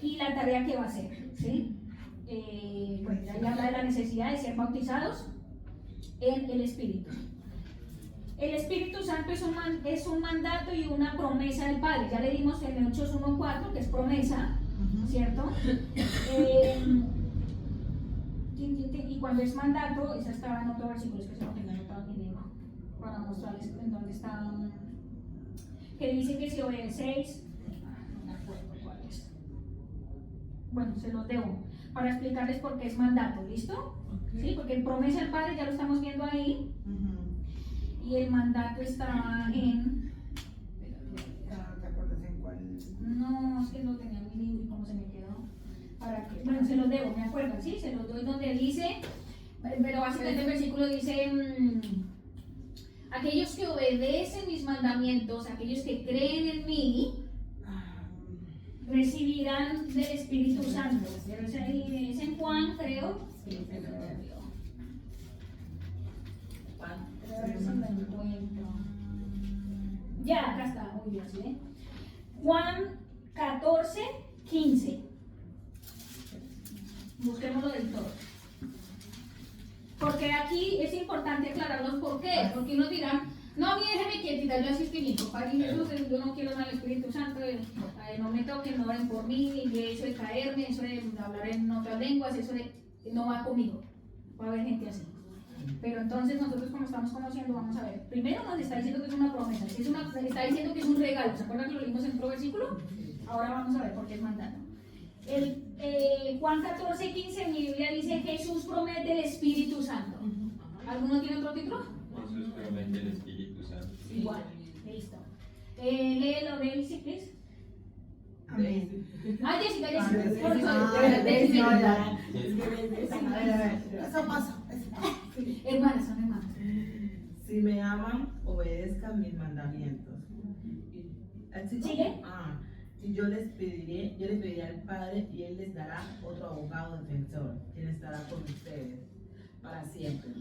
Speaker 1: Y la tarea que va a hacer, ¿sí? Bueno, ya habla de la necesidad de ser bautizados en el Espíritu. El Espíritu Santo es un mandato y una promesa del Padre. Ya le dimos en Hechos 1:4, que es promesa, ¿cierto? y cuando es mandato, esa estaba en otro versículo, es que se lo tenía anotado en mi libro, para mostrarles en dónde está, que dice que si obedecéis, no me acuerdo cuál es. Bueno, se los debo, para explicarles por qué es mandato, ¿listo? Sí, porque en promesa al Padre ya lo estamos viendo ahí, y el mandato está en...
Speaker 5: ¿No te acuerdas en cuál?
Speaker 1: No, es que lo tenía en mi libro y cómo se me quedó. Para que, bueno, se los debo, me acuerdan, ¿sí? Se los doy donde dice, pero básicamente el versículo dice, aquellos que obedecen mis mandamientos, aquellos que creen en mí, recibirán del Espíritu Santo. Es en Juan, creo. Sí, se lo dio. A ver si lo encuentro. Ya, acá está, muy bien, ¿sí? Juan 14, 15. Busquémoslo del todo. Porque aquí es importante aclararlos por qué. Porque unos dirán, no, a mí déjeme quietita, yo así estoy mi papá y Jesús, yo no quiero nada al Espíritu Santo, no me toquen, no oren por mí, eso de caerme, eso de hablar en otras lenguas, eso de no va conmigo. Va a haber gente así. Pero entonces nosotros como estamos conociendo, vamos a ver. Primero nos está diciendo que es una promesa, está diciendo que es un regalo. ¿Se acuerdan que lo leímos en otro versículo? Ahora vamos a ver por qué es mandato. Juan 14, 15, mi Biblia dice Jesús promete el Espíritu Santo. ¿Alguno tiene otro título?
Speaker 2: Jesús promete el Espíritu Santo.
Speaker 1: Igual, listo. Léelo, Daisy, please.
Speaker 5: Amén.
Speaker 1: Ah, Jessica.
Speaker 5: Ah,
Speaker 1: Por favor,
Speaker 5: Daisy, no,
Speaker 1: Daisy.
Speaker 5: A ver, eso pasa.
Speaker 1: Hermanas, son hermanas.
Speaker 6: Si me aman, obedezcan mis mandamientos.
Speaker 1: ¿Sigue?
Speaker 6: Y yo les pediré al Padre y Él les dará otro abogado defensor, quien estará con ustedes para siempre.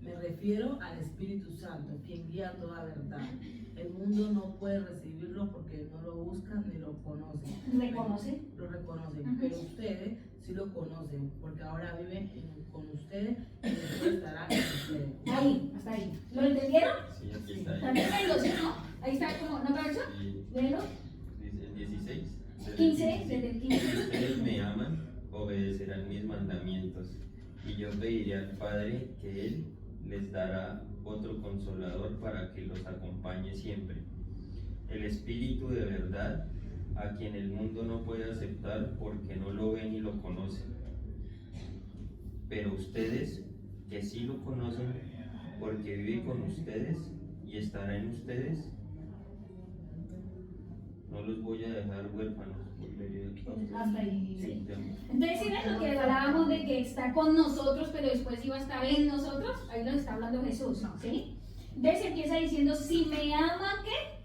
Speaker 6: Me refiero al Espíritu Santo, quien guía toda verdad. El mundo no puede recibirlo porque no lo buscan ni lo conocen.
Speaker 1: ¿Reconoce?
Speaker 6: Lo reconocen, pero ustedes sí lo conocen, porque ahora viven con ustedes y después estará con ustedes.
Speaker 1: Ahí, hasta ahí. ¿Lo entendieron?
Speaker 2: Sí, aquí está. Ahí.
Speaker 1: También léelo, ¿sí, no? Ahí está como, ¿no traducción?
Speaker 2: Sí,
Speaker 1: Léelo.
Speaker 2: dice el 16.
Speaker 1: 15, desde el 15.
Speaker 2: Si ustedes me aman, obedecerán mis mandamientos. Y yo pediré al Padre que Él les dará otro consolador para que los acompañe siempre. El Espíritu de verdad, a quien el mundo no puede aceptar porque no lo ve ni lo conoce. Pero ustedes, que sí lo conocen, porque vive con ustedes y estará en ustedes, no los voy a dejar huérfanos.
Speaker 1: Hasta ahí, sí. Entonces, si ven lo que hablábamos de que está con nosotros, pero después iba a estar en nosotros, ahí nos está hablando Jesús, ¿sí? Entonces empieza diciendo, si me aman, ¿qué?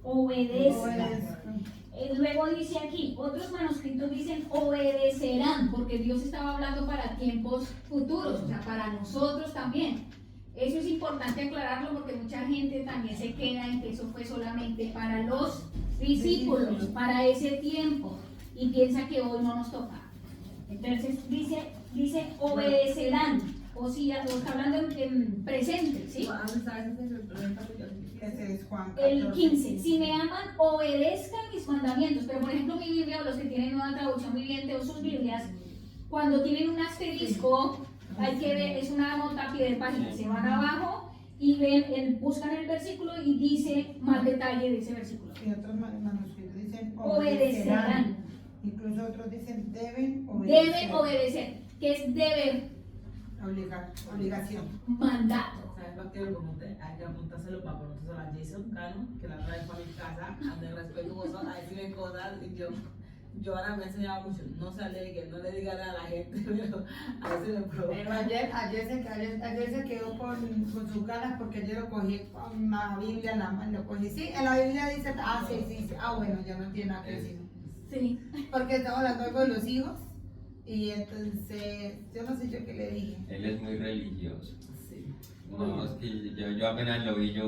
Speaker 1: Obedezcan. Luego dice aquí, otros manuscritos dicen obedecerán, porque Dios estaba hablando para tiempos futuros, o sea, para nosotros también. Eso es importante aclararlo porque mucha gente también se queda en que eso fue solamente para los discípulos, para ese tiempo, y piensa que hoy no nos toca. Entonces dice obedecerán, o si está hablando en presente, ¿sí?
Speaker 5: Ese es Juan
Speaker 1: El
Speaker 5: 14.
Speaker 1: 15, si me aman, obedezcan mis mandamientos. Pero por ejemplo mi Biblia, o los que tienen Nueva Traducción Viviente o sus Biblias, cuando tienen un asterisco, hay que ver, es una nota a pie de página, se van abajo y buscan el versículo y dice más detalle de ese versículo.
Speaker 5: Y otros manuscritos dicen
Speaker 1: Obedecerán.
Speaker 5: Incluso otros dicen deben
Speaker 1: Obedecer, que es deber,
Speaker 5: obligación.
Speaker 1: mandato.
Speaker 6: ¿Sabes para qué lo pregunté? Hay que apuntárselo para preguntárselo a Jason Cano, que la trae para mi casa, ande respetuoso, a decirme cosas y yo ahora me he enseñado mucho, no se alegue, no le digan a la gente, pero a veces me provoca.
Speaker 5: Pero ayer se quedó con sus ganas porque yo lo cogí con la Biblia en la mano, lo cogí. Sí, en la Biblia dice, sí, bueno, ya no tiene nada que decir.
Speaker 1: Sí.
Speaker 5: Porque estamos hablando algo de los hijos y entonces, yo no sé yo qué le dije.
Speaker 2: Él es muy religioso.
Speaker 6: Sí.
Speaker 2: No, es que yo apenas lo vi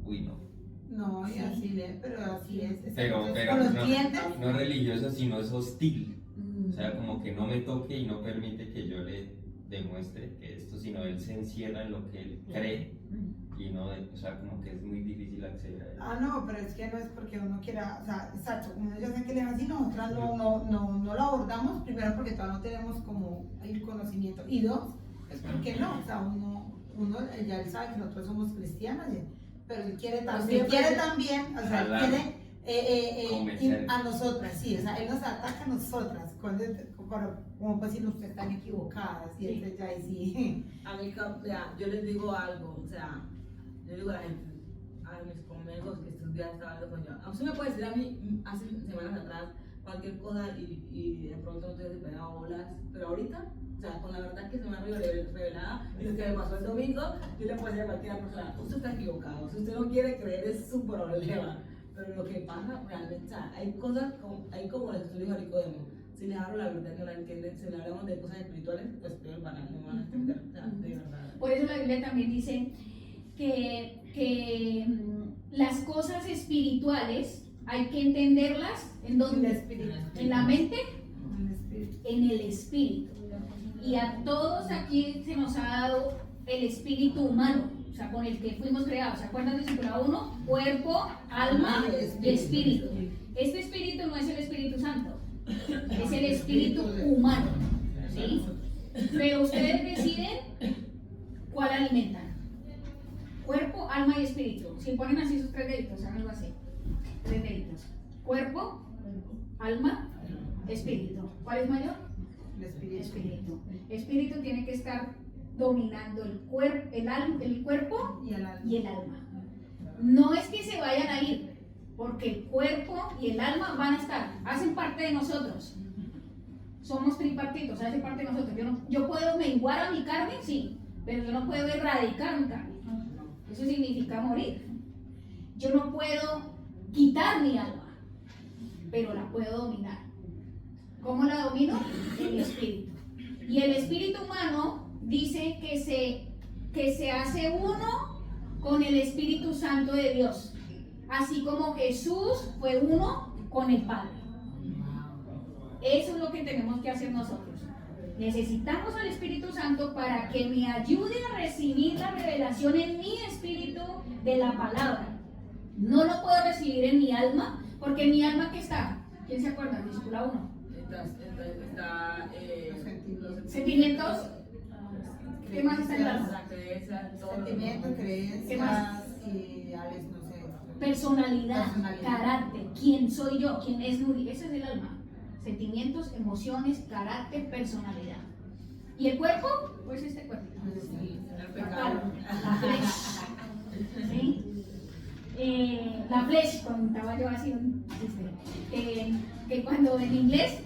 Speaker 2: uy no.
Speaker 5: No, y así lee, pero así es.
Speaker 2: Pero
Speaker 5: con los dientes.
Speaker 2: no es religioso, sino es hostil. O sea, como que no me toque y no permite que yo le demuestre que esto, sino él se encierra en lo que él cree y no, o sea, como que es muy difícil acceder a él.
Speaker 5: Ah, no, pero es que no es porque uno quiera, o sea, exacto, como uno ya sabe que le es así, nosotras no lo abordamos, primero porque todavía no tenemos como el conocimiento, y dos, es porque no, o sea, uno ya él sabe que nosotros somos cristianas, pero él quiere también, o sea, él
Speaker 2: Jalar.
Speaker 5: quiere
Speaker 2: Convencer.
Speaker 5: a nosotras, sí, o sea, él nos ataca a nosotras, como pues si no ustedes están equivocadas, y entonces ya ahí sí.
Speaker 6: A mí, o sea, yo les digo algo, o sea, yo digo a la gente, a mis conmigos que estos días estaba hablando con yo, a usted me puede decir a mí hace semanas atrás cualquier cosa y de pronto ustedes se pegan bolas, pero ahorita, o sea, con la verdad que se me ha revelada y lo que me pasó el domingo, yo le puedo decir a cualquier persona, usted está equivocado, si usted no quiere creer es su problema, pero lo que pasa realmente, o sea, hay cosas, hay como el estudio de Nicodemo, si les hablo la verdad no la entienden, si le hablamos de cosas espirituales, pues peor van no van a entender, o sea, de verdad.
Speaker 1: Por eso la Biblia también dice que las cosas espirituales hay que entenderlas ¿en dónde? En la mente, en el espíritu. Y a todos aquí se nos ha dado el espíritu humano, o sea, con el que fuimos creados. ¿Se acuerdan de Discipulado 1? Cuerpo, alma y espíritu. Este espíritu no es el Espíritu Santo, es el espíritu humano, ¿sí? Pero ustedes deciden cuál alimentan. Cuerpo, alma y espíritu. Si ponen así sus 3 deditos, háganlo así. 3 deditos. Cuerpo, alma, espíritu. ¿Cuál es mayor?
Speaker 5: El espíritu.
Speaker 1: Espíritu. Espíritu tiene que estar dominando el cuerpo
Speaker 5: Y el alma.
Speaker 1: y el alma. No es que se vayan a ir, porque el cuerpo y el alma van a estar, hacen parte de nosotros. Somos tripartitos, hacen parte de nosotros. Yo puedo menguar a mi carne, sí, pero yo no puedo erradicar mi carne. Eso significa morir. Yo no puedo quitar mi alma, pero la puedo dominar. ¿Cómo la domino? El espíritu. Y el espíritu humano dice que se hace uno con el Espíritu Santo de Dios, así como Jesús fue uno con el Padre. Eso es lo que tenemos que hacer nosotros. Necesitamos al Espíritu Santo para que me ayude a recibir la revelación en mi espíritu de la palabra. No lo puedo recibir en mi alma, porque en mi alma, ¿qué está? ¿Quién se acuerda? Discípula 1.
Speaker 6: Los
Speaker 1: Sentimientos. ¿Qué más está en el alma?
Speaker 6: la creencia, todo
Speaker 5: Sentimientos,
Speaker 1: ¿Qué
Speaker 5: creencias
Speaker 1: más?
Speaker 5: y no sé.
Speaker 1: Personalidad,
Speaker 5: Personalidad.
Speaker 1: carácter, quién soy yo, quién es Nuri, ese es el alma. Sentimientos, emociones, carácter, personalidad. ¿Y el cuerpo? Pues este cuerpo.
Speaker 6: el
Speaker 1: La
Speaker 6: pecado.
Speaker 1: carne, la flesh. ¿Sí? La flesh, comentaba yo así, que cuando en inglés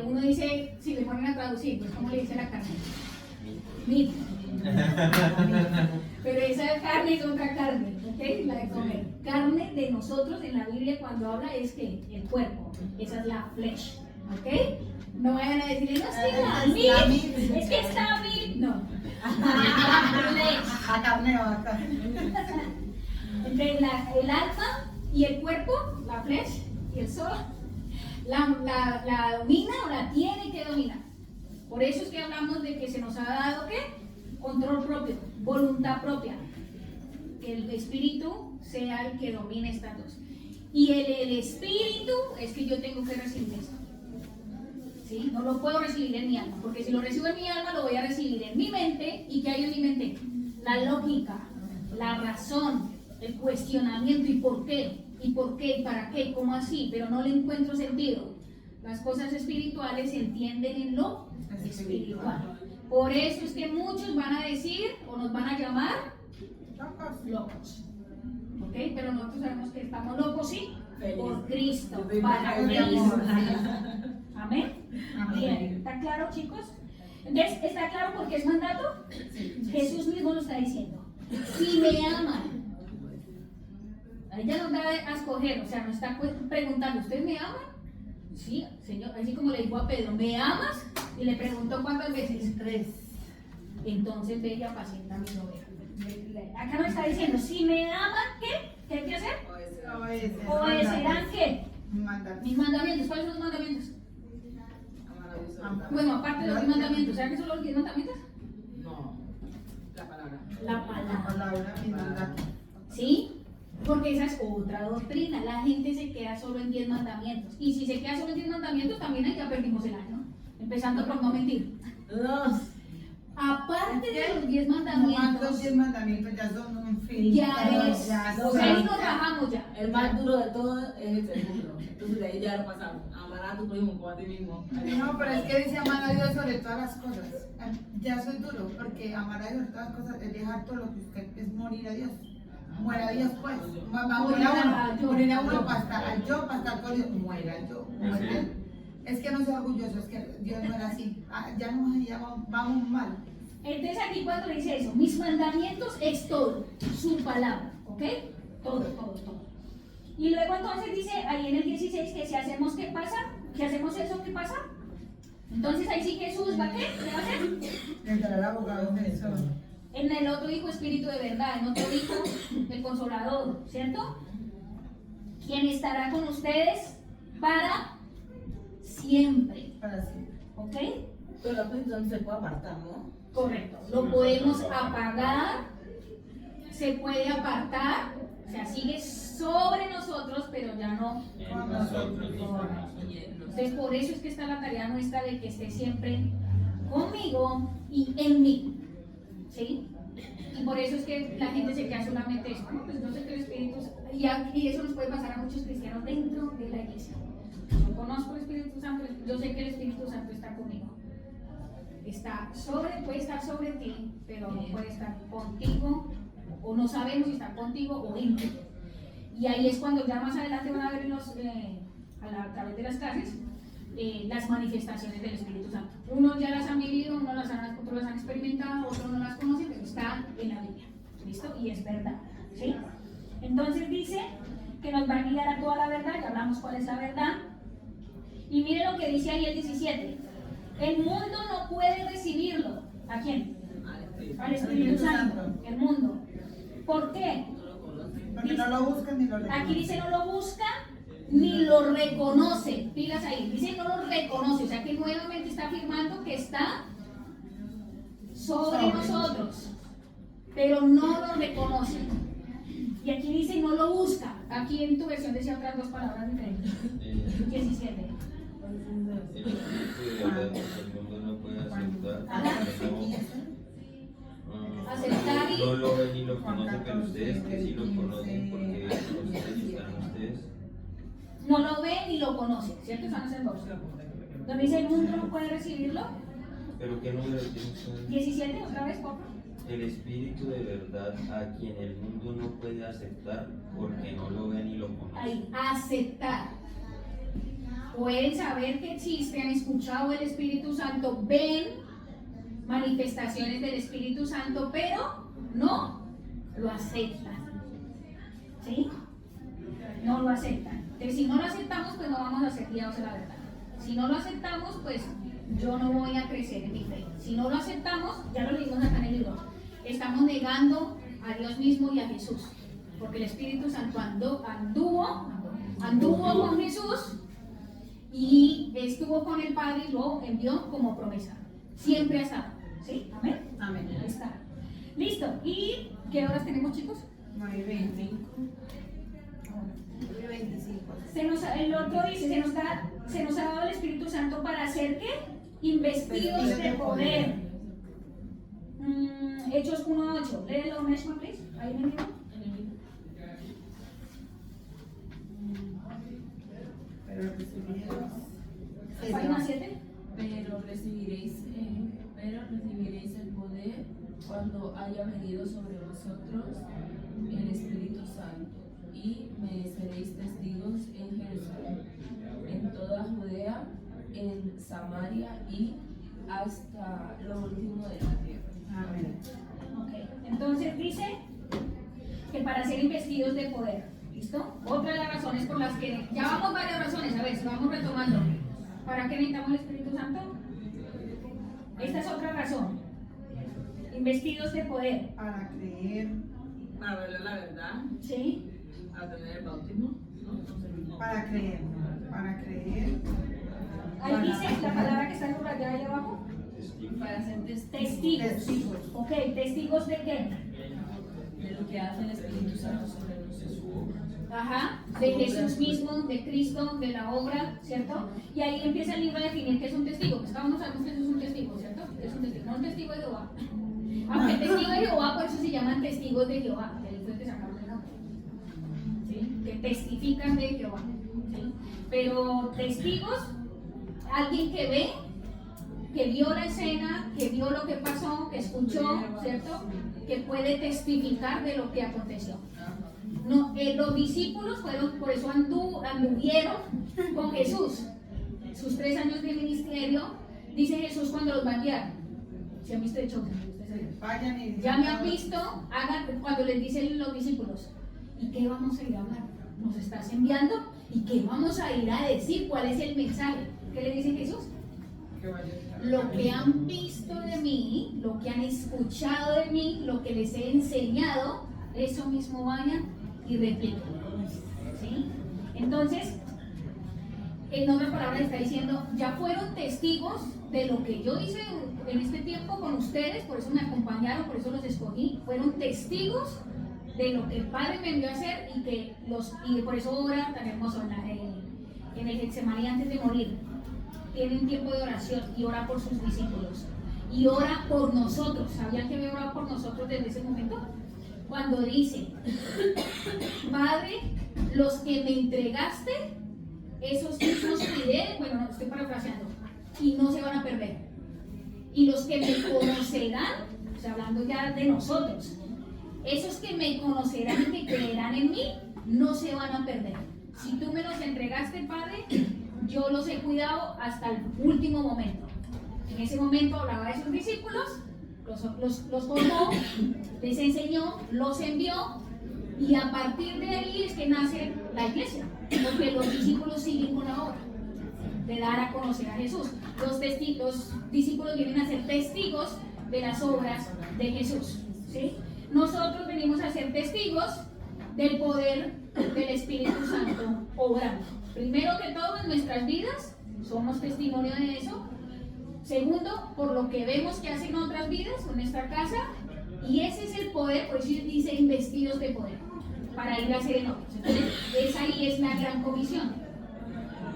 Speaker 1: uno dice, si le ponen a traducir, pues ¿cómo le dice la carne? Meat. Pero esa carne es otra carne, ¿ok? La de comer. Carne de nosotros en la Biblia cuando habla es que el cuerpo, esa es la flesh, ¿ok? No vayan a decirle, no, es que la meat, es que está meat, no. La flesh.
Speaker 5: A carne o acá.
Speaker 1: Entre el alma y el cuerpo, la flesh y el sol, la domina o la tiene que dominar. Por eso es que hablamos de que se nos ha dado ¿qué? Control propio, voluntad propia. Que el espíritu sea el que domine estas dos. Y el espíritu es que yo tengo que recibir esto. ¿Sí? No lo puedo recibir en mi alma, porque si lo recibo en mi alma lo voy a recibir en mi mente. ¿Y qué hay en mi mente? La lógica, la razón, el cuestionamiento. ¿Y por qué? ¿Y por qué? ¿Y para qué? ¿Cómo así? Pero no le encuentro sentido. Las cosas espirituales se entienden en lo espiritual. Por eso es que muchos van a decir o nos van a llamar locos. ¿Ok? Pero nosotros sabemos que estamos locos, ¿sí? Por Cristo, para Cristo. Amén. Bien, ¿está claro, chicos? Entonces, ¿está claro por qué es mandato? Jesús mismo lo está diciendo. Si me aman, ella nos da a escoger, o sea, nos está preguntando, ¿ustedes me aman? Sí, Señor, así como le dijo a Pedro, ¿me amas? Y le preguntó cuántas veces. 3. Entonces ve y apacienta mis ovejas. Acá nos está diciendo, si me aman, ¿qué? ¿Qué hay que hacer? Obedecerán ¿qué? Mis mandamientos. ¿Cuáles son los mandamientos? Bueno, aparte de los 10 mandamientos, ¿sabes qué son los 10 mandamientos?
Speaker 6: No, la palabra.
Speaker 1: La palabra.
Speaker 5: Laura, mi mandato.
Speaker 1: ¿Sí? Porque esa es otra doctrina. La gente se queda solo en 10 mandamientos. Y si se queda solo en 10 mandamientos, también ahí ya perdimos el año. Empezando por no mentir.
Speaker 6: No.
Speaker 1: Aparte de los 10
Speaker 5: No más los
Speaker 1: mandamientos,
Speaker 5: 10 mandamientos ya son un fin.
Speaker 1: ya
Speaker 5: pero
Speaker 1: es.
Speaker 5: ya
Speaker 1: O sea, ahí
Speaker 5: son-
Speaker 1: nos bajamos ya.
Speaker 4: El más duro de todo es el segundo. Entonces de ahí ya lo pasamos. Amar a tu prójimo como a ti mismo.
Speaker 5: No, pero es que dice amar a Dios sobre todas las cosas. Ya eso es duro, porque amar a Dios sobre todas las cosas es dejar todo lo que usted es morir a Dios. Muera Dios, pues. Va a morir a uno para estar al yo, para estar con Dios. Muera yo, muera. Es que no soy orgulloso, es que Dios no era así. Ya vamos mal.
Speaker 1: Entonces aquí cuando dice eso, mis mandamientos es todo, su palabra, ¿ok? Todo, todo, todo. Y luego entonces dice ahí en el 16 que si hacemos ¿qué pasa? Si hacemos eso, ¿qué pasa? Entonces ahí sí Jesús va ¿qué? ¿Qué va a hacer?
Speaker 5: Entrará el abogado defensor.
Speaker 1: En el otro dijo espíritu de verdad, en otro dijo el consolador, ¿cierto? Quien estará con ustedes para siempre,
Speaker 5: Para siempre.
Speaker 1: ¿ok?
Speaker 6: Pero la prisión se puede apartar, ¿no?
Speaker 1: Correcto. Lo podemos apagar, se puede apartar, o sea, sigue sobre nosotros, pero ya no.
Speaker 2: En nosotros mismos.
Speaker 1: Entonces, por eso es que está la tarea nuestra de que esté siempre conmigo y en mí. ¿Sí? Y por eso es que la gente se queda solamente eso. No, pues no sé qué el Espíritu y eso nos puede pasar a muchos cristianos dentro de la iglesia. Yo conozco el Espíritu Santo, yo sé que el Espíritu Santo está conmigo. Puede estar sobre ti, pero no puede estar contigo, o no sabemos si está contigo o en ti. Y ahí es cuando ya más adelante van a ver a través de las clases las manifestaciones del Espíritu Santo. Unos ya las han vivido, otros las han experimentado, otros no las conocen, pero está en la Biblia. ¿Listo? Y es verdad. ¿Sí? Entonces dice que nos va a guiar a toda la verdad, ya hablamos cuál es la verdad. Y mire lo que dice ahí el 17. El mundo no puede recibirlo. ¿A quién? Al Espíritu Santo. El mundo. ¿Por qué?
Speaker 5: Porque no lo buscan ni lo reconocen.
Speaker 1: Aquí dice no lo busca ni lo reconoce. Pilas ahí. Dice no lo reconoce. O sea que nuevamente está afirmando que está sobre nosotros. Pero no lo reconoce. Y aquí dice no lo busca. Aquí en tu versión decía otras dos palabras diferentes. 17.
Speaker 2: El espíritu de verdad que el mundo no puede aceptar.
Speaker 1: Aceptar y-
Speaker 2: No lo ven ni lo conocen, pero ustedes que sí lo conocen porque con ustedes y están ustedes.
Speaker 1: No lo ve ni lo conoce. ¿Cierto? Eso van a ser dos. Donde dice el mundo no puede recibirlo.
Speaker 2: Pero ¿qué número tiene usted?
Speaker 1: 17, otra vez, por favor.
Speaker 2: El espíritu de verdad a quien el mundo no puede aceptar porque no lo ve ni lo conoce.
Speaker 1: Ahí, aceptar. Pueden saber que existe, han escuchado el Espíritu Santo, ven manifestaciones del Espíritu Santo, pero no lo aceptan. ¿Sí? No lo aceptan. Entonces, si no lo aceptamos, pues no vamos a ser guiados a la verdad. Si no lo aceptamos, pues yo no voy a crecer en mi fe. Si no lo aceptamos, ya lo leímos acá en el libro, estamos negando a Dios mismo y a Jesús. Porque el Espíritu Santo anduvo con Jesús y estuvo con el Padre y lo envió como promesa. Siempre ha estado. ¿Sí? Amén.
Speaker 5: Amén.
Speaker 1: Ahí está. Listo. ¿Y qué horas tenemos, chicos?
Speaker 5: 9:25. 9:25.
Speaker 1: El otro dice, se nos ha dado el Espíritu Santo para hacer ¿qué? Investidos de poder. Hechos 1:8. Léelo, Neshma, please. Ahí en el libro.
Speaker 5: Pero recibiremos.
Speaker 1: Página 7.
Speaker 3: Pero recibiréis el poder cuando haya venido sobre vosotros el Espíritu Santo, y me seréis testigos en Jerusalén, en toda Judea, en Samaria y hasta lo último de la tierra.
Speaker 5: Amén.
Speaker 1: Ok. Entonces dice que para ser investidos de poder. ¿Listo? Otra de las razones por las que. Ya vamos varias razones, a ver, si vamos retomando. ¿Para qué necesitamos el Espíritu Santo? Esta es otra razón. Investidos de poder.
Speaker 5: Para creer,
Speaker 4: Para ver la verdad,
Speaker 1: ¿Sí?
Speaker 4: para tener el bautismo. ¿No?
Speaker 5: para creer, para creer.
Speaker 1: Ahí dice la palabra que está subrayada ahí abajo.
Speaker 2: Testigos.
Speaker 3: Para ser testigos.
Speaker 1: Testigos.
Speaker 5: Testigos.
Speaker 1: Ok, ¿testigos de qué?
Speaker 3: de lo que hace el Espíritu Santo sobre nosotros.
Speaker 1: Ajá, de Jesús mismo, de Cristo, de la obra, ¿cierto? Y ahí empieza el libro a definir qué es un testigo. Pues cada uno sabemos que eso es un testigo, ¿cierto? Es un testigo, no un testigo de Jehová. Aunque el testigo de Jehová, por eso se llaman testigos de Jehová, que ahí fue que sacamos el nombre. ¿Sí? Que testifican de Jehová. ¿Sí? Pero testigos, alguien que ve, que vio la escena, que vio lo que pasó, que escuchó, ¿cierto? Que puede testificar de lo que aconteció. No, los discípulos fueron, por eso anduvieron con Jesús. Sus 3 años de ministerio, dice Jesús cuando los va a enviar. ¿Se han visto de choque?
Speaker 5: Vayan y
Speaker 1: Ya me han visto, hagan, cuando les dicen los discípulos, ¿y qué vamos a ir a hablar? ¿Nos estás enviando? ¿Y qué vamos a ir a decir? ¿Cuál es el mensaje? ¿Qué le dice Jesús? Lo que han visto de mí, lo que han escuchado de mí, lo que les he enseñado, eso mismo vayan y repliquen. ¿Sí? Entonces, en otras palabras está diciendo, ya fueron testigos de lo que yo hice en este tiempo con ustedes, por eso me acompañaron, por eso los escogí, fueron testigos de lo que el Padre me envió a hacer y por eso ora tan hermoso en el Getsemaní antes de morir. Tiene un tiempo de oración y ora por sus discípulos y ora por nosotros. ¿Sabían que había orado por nosotros desde ese momento? Cuando dice, Padre, los que me entregaste, esos mismos cuidé, bueno, no, estoy parafraseando, y no se van a perder. Y los que me conocerán, o sea, hablando ya de nosotros, esos que me conocerán y que creerán en mí, no se van a perder. Si tú me los entregaste, Padre, yo los he cuidado hasta el último momento. En ese momento hablaba de sus discípulos, los formó, les enseñó, los envió, y a partir de ahí es que nace la iglesia, porque los discípulos siguen con la obra de dar a conocer a Jesús. Los discípulos vienen a ser testigos de las obras de Jesús. ¿Sí? Nosotros venimos a ser testigos del poder del Espíritu Santo obrando. Primero que todo, en nuestras vidas somos testimonio de eso. Segundo, por lo que vemos que hacen otras vidas en nuestra casa. Y ese es el poder, por eso dice investidos de poder, para ir a hacer en otros. Entonces, esa ahí es la gran comisión.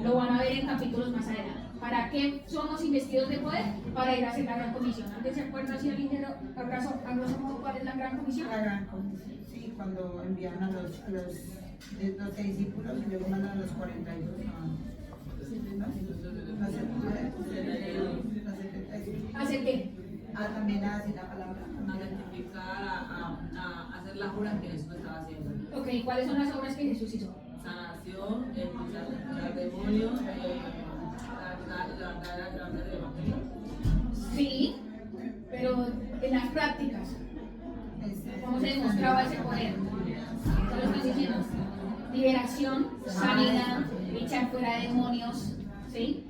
Speaker 1: Lo van a ver en capítulos más adelante. ¿Para qué somos investidos de poder? Para ir a hacer la gran comisión. ¿Alguien se acuerda, señor ingeniero, a grosso modo, cuál es la gran comisión?
Speaker 5: La gran comisión, sí, cuando enviaron a los 12 discípulos y luego mandan a los 42.
Speaker 1: ¿Hacer qué?
Speaker 5: También a decir la palabra.
Speaker 4: A rectificar, a hacer las obras que Jesús estaba haciendo.
Speaker 1: Ok, ¿cuáles son las obras que Jesús hizo?
Speaker 4: Sanación, expulsar demonios, levantar el evangelio.
Speaker 1: Sí, pero en las prácticas, ¿cómo se demostraba ese poder? ¿Qué lo están diciendo? Liberación, sanidad, echar fuera demonios, ¿sí?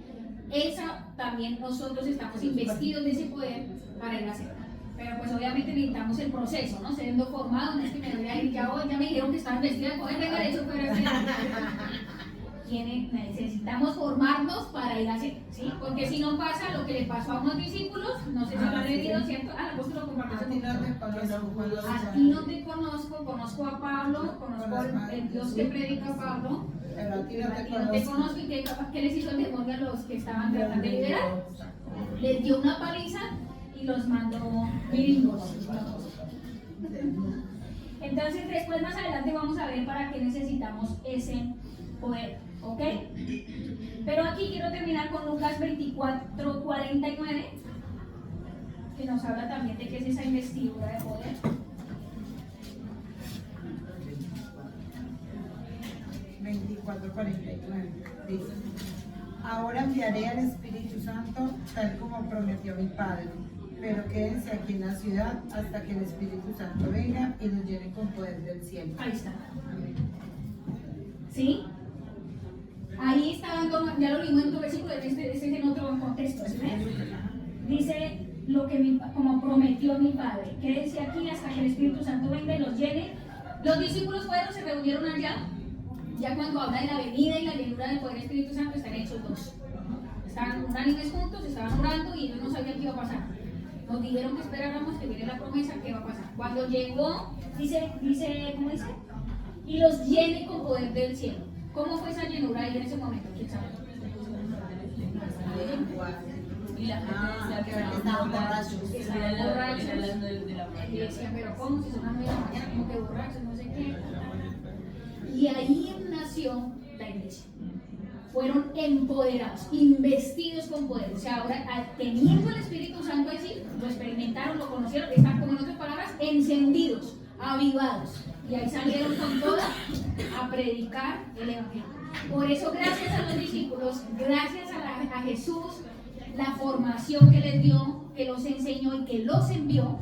Speaker 1: Esa también nosotros estamos investidos de ese poder para ir a hacer. Pero pues obviamente necesitamos el proceso, ¿no? Siendo formado, no es que me voy a ir ya hoy, ya me dijeron que están vestidos de poder, venga, de hecho fuera así. Necesitamos formarnos para ir a hacer, ¿sí? Porque si no pasa lo que le pasó a unos discípulos, no sé si lo han leído, ¿cierto? La apóstol lo compartió hace poco. A ti no te conozco, conozco a Pablo, conozco el Dios que predica a Pablo,
Speaker 5: Pero a ti
Speaker 1: pero a ti no te conozco. ¿Y qué les hizo el demonio a los que estaban tratando de liberar? Les dio una paliza y los mandó gringos. Entonces después más adelante vamos a ver para qué necesitamos ese poder, ¿ok? Pero aquí quiero terminar con Lucas 24:49, que nos habla también de qué es esa investidura de poder.
Speaker 5: Dice: ahora enviaré al Espíritu Santo tal como prometió mi Padre, pero quédense aquí en la ciudad hasta que el Espíritu Santo venga y nos llene con poder del cielo.
Speaker 1: Ahí está.
Speaker 5: Amén.
Speaker 1: ¿Sí? Ahí está, ya lo leímos en otro versículo, este es en otro contexto, ¿sí ven? Dice, como prometió mi Padre, quédense aquí hasta que el Espíritu Santo venga y los llene. Los discípulos fueron, se reunieron allá, ya cuando habla de la venida y la llenura del poder del Espíritu Santo, están hechos dos. Estaban unánimes juntos, estaban orando y ellos no sabían qué iba a pasar. nos dijeron que esperáramos que viene la promesa, ¿qué va a pasar? Cuando llegó, dice, ¿cómo dice? Y los llene con poder del cielo. ¿Cómo fue esa llenura ahí en ese momento? ¿Quién sabe?
Speaker 3: Y la gente decía que
Speaker 5: estaban borrachos.
Speaker 1: Estaban borrachos.
Speaker 3: hablando de la
Speaker 1: Y decían, pero ¿cómo? Si son las 9 de la mañana, como que borrachos, no sé qué.
Speaker 2: llaman el perro.
Speaker 1: Y ahí nació la iglesia. Fueron empoderados, investidos con poder. O sea, ahora teniendo el Espíritu Santo allí, lo experimentaron, lo conocieron, están, como en otras palabras, encendidos, avivados. Y ahí salieron con toda a predicar el Evangelio. Por eso, gracias a los discípulos, gracias a Jesús, la formación que les dio, que los enseñó y que los envió,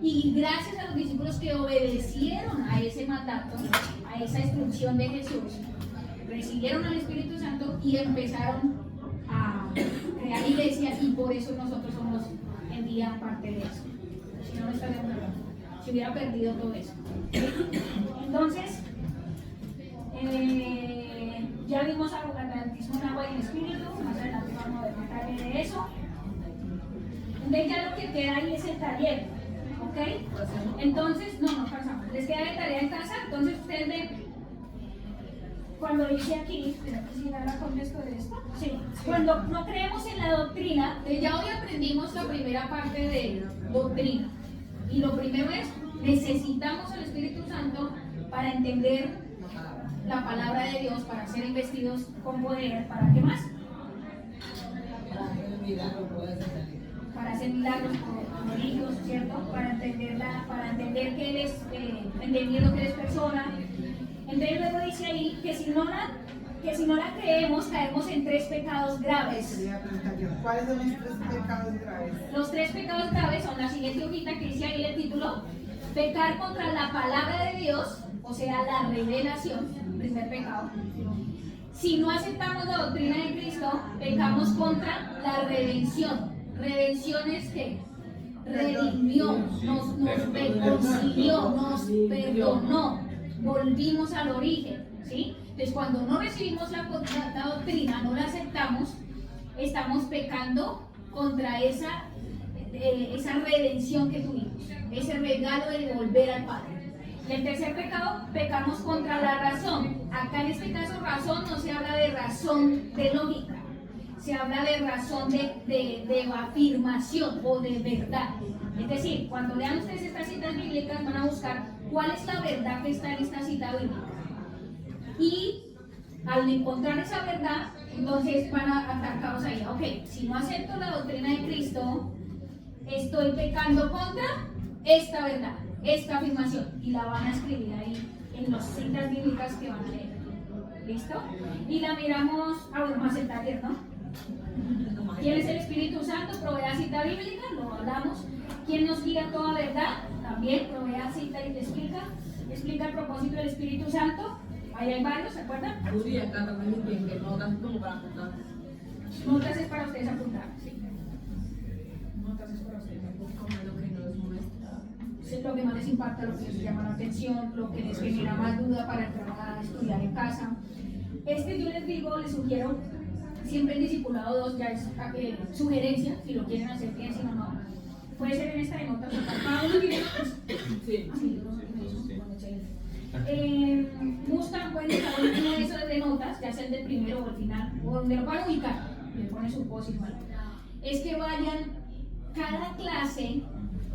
Speaker 1: y gracias a los discípulos que obedecieron a ese mandato, a esa instrucción de Jesús, recibieron al Espíritu Santo y empezaron a crear iglesias, y por eso nosotros somos en día parte de eso. Si no, no estaríamos hablando. Se hubiera perdido todo eso. Entonces, ya vimos atlantismo en agua y en espíritu, más adelante vamos a ver detalle de eso. Entonces ya lo que queda ahí es el taller, ¿ok? Entonces, no pasamos. Les queda de tarea en casa, entonces ustedes ven, cuando dice aquí, espera que si ahora contesto de esto, sí, cuando no creemos en la doctrina, ya hoy aprendimos la primera parte de doctrina. Y lo primero es, necesitamos al Espíritu Santo para entender la palabra de Dios, para ser investidos con poder. ¿Para qué más? Para hacer milagros, prodigios, ¿cierto? Para entender que Él es, entendiendo que Él es persona. Entonces luego dice ahí que si no la creemos, caemos en 3 pecados graves.
Speaker 5: ¿Cuáles son los 3 pecados graves?
Speaker 1: Los 3 pecados graves son la siguiente hojita que dice ahí el título: pecar contra la palabra de Dios, o sea, la revelación, primer pecado. Si no aceptamos la doctrina de Cristo, pecamos contra la redención. Redención es que redimió, nos reconcilió, nos perdonó, volvimos al origen, ¿sí? Entonces, cuando no recibimos la doctrina, no la aceptamos, estamos pecando contra esa redención que tuvimos, ese regalo de volver al Padre. Y el tercer pecado, pecamos contra la razón. Acá en este caso, razón no se habla de razón de lógica, se habla de razón de afirmación o de verdad. Es decir, cuando lean ustedes estas citas bíblicas, van a buscar cuál es la verdad que está en esta cita bíblica. Y al encontrar esa verdad, entonces van a atacaros ahí. Ok, si no acepto la doctrina de Cristo, estoy pecando contra esta verdad, esta afirmación. Y la van a escribir ahí en las citas bíblicas que van a leer. ¿Listo? Y la miramos, bueno, más el taller, ¿no? ¿Quién es el Espíritu Santo? Provee cita bíblica, lo hablamos. ¿Quién nos guía a toda verdad? También provee cita y te explica el propósito del Espíritu Santo. Ahí hay varios, ¿se acuerdan?
Speaker 4: Yuri, acá también dicen que notas como para apuntar.
Speaker 1: Notas es para ustedes apuntar, sí. Notas es para ustedes apuntar.
Speaker 3: como lo que nos muestra.
Speaker 1: Es lo que más les impacta, lo que les llama la atención, lo que les genera más duda para entrar a estudiar en casa. Yo les digo, les sugiero, siempre el discipulado 2 ya es sugerencia, si lo quieren hacer bien, si no. Puede ser en esta de notas, cada uno tiene notas.
Speaker 4: Sí.
Speaker 1: Sí, buscan, pueden dejar uno de esos de notas, ya sea el del primero o el final, o donde lo van a ubicar, le ponen su post igual. Es que vayan, cada clase,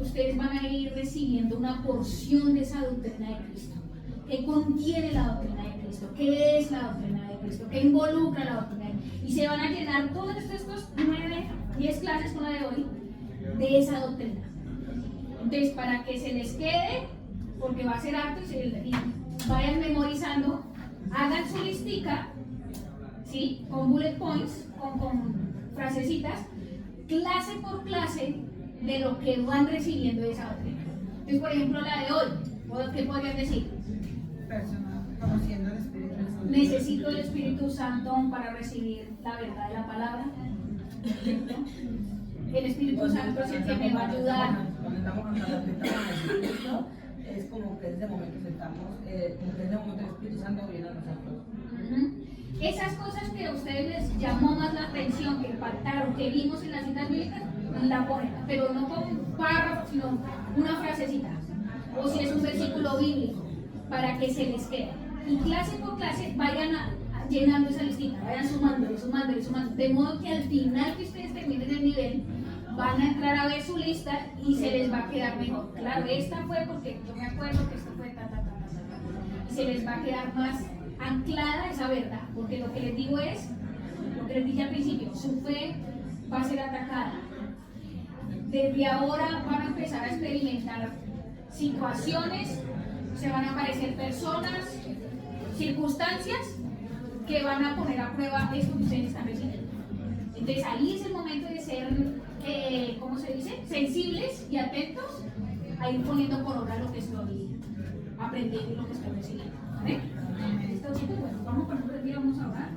Speaker 1: ustedes van a ir recibiendo una porción de esa doctrina de Cristo. ¿Qué contiene la doctrina de Cristo? ¿Qué es la doctrina de Cristo? ¿Qué involucra la doctrina de Cristo? Y se van a llenar todos estos 9, 10 clases con la de hoy de esa doctrina. Entonces, para que se les quede, porque va a ser harto y vayan memorizando, hagan su listica, ¿sí? Con bullet points, con frasecitas, clase por clase de lo que van recibiendo de esa doctrina. Entonces, por ejemplo, la de hoy, ¿qué podrían decir?
Speaker 5: Conociendo el Espíritu Santo.
Speaker 1: Necesito el Espíritu Santo para recibir la verdad de la palabra. ¿Cierto? El Espíritu Santo es el que me va a ayudar.
Speaker 6: Cuando estamos cantando el Espíritu, es como que en ese momento sentamos, como que en ese momento el Espíritu Santo viene a nosotros.
Speaker 1: Esas cosas que a ustedes les llamó más la atención, que impactaron, que vimos en las citas bíblicas, la ponen, pero no con un párrafo, sino una frasecita, o si es un versículo bíblico, para que se les quede. Y clase por clase vayan llenando esa listita, vayan sumándole, de modo que al final que ustedes terminen el nivel, van a entrar a ver su lista y se les va a quedar mejor. Claro, esta fue porque yo me acuerdo que esto fue y se les va a quedar más anclada esa verdad, porque lo que les digo es, lo que les dije al principio, su fe va a ser atacada. Desde ahora van a empezar a experimentar situaciones, se van a aparecer personas, circunstancias que van a poner a prueba esto que ustedes están recibiendo. Entonces ahí es el momento de ser, ¿cómo se dice? Sensibles y atentos a ir poniendo por obra lo que estoy aprendiendo y lo que estoy recibiendo. ¿Vale? Esto es bueno, vamos a poner, vamos a orar.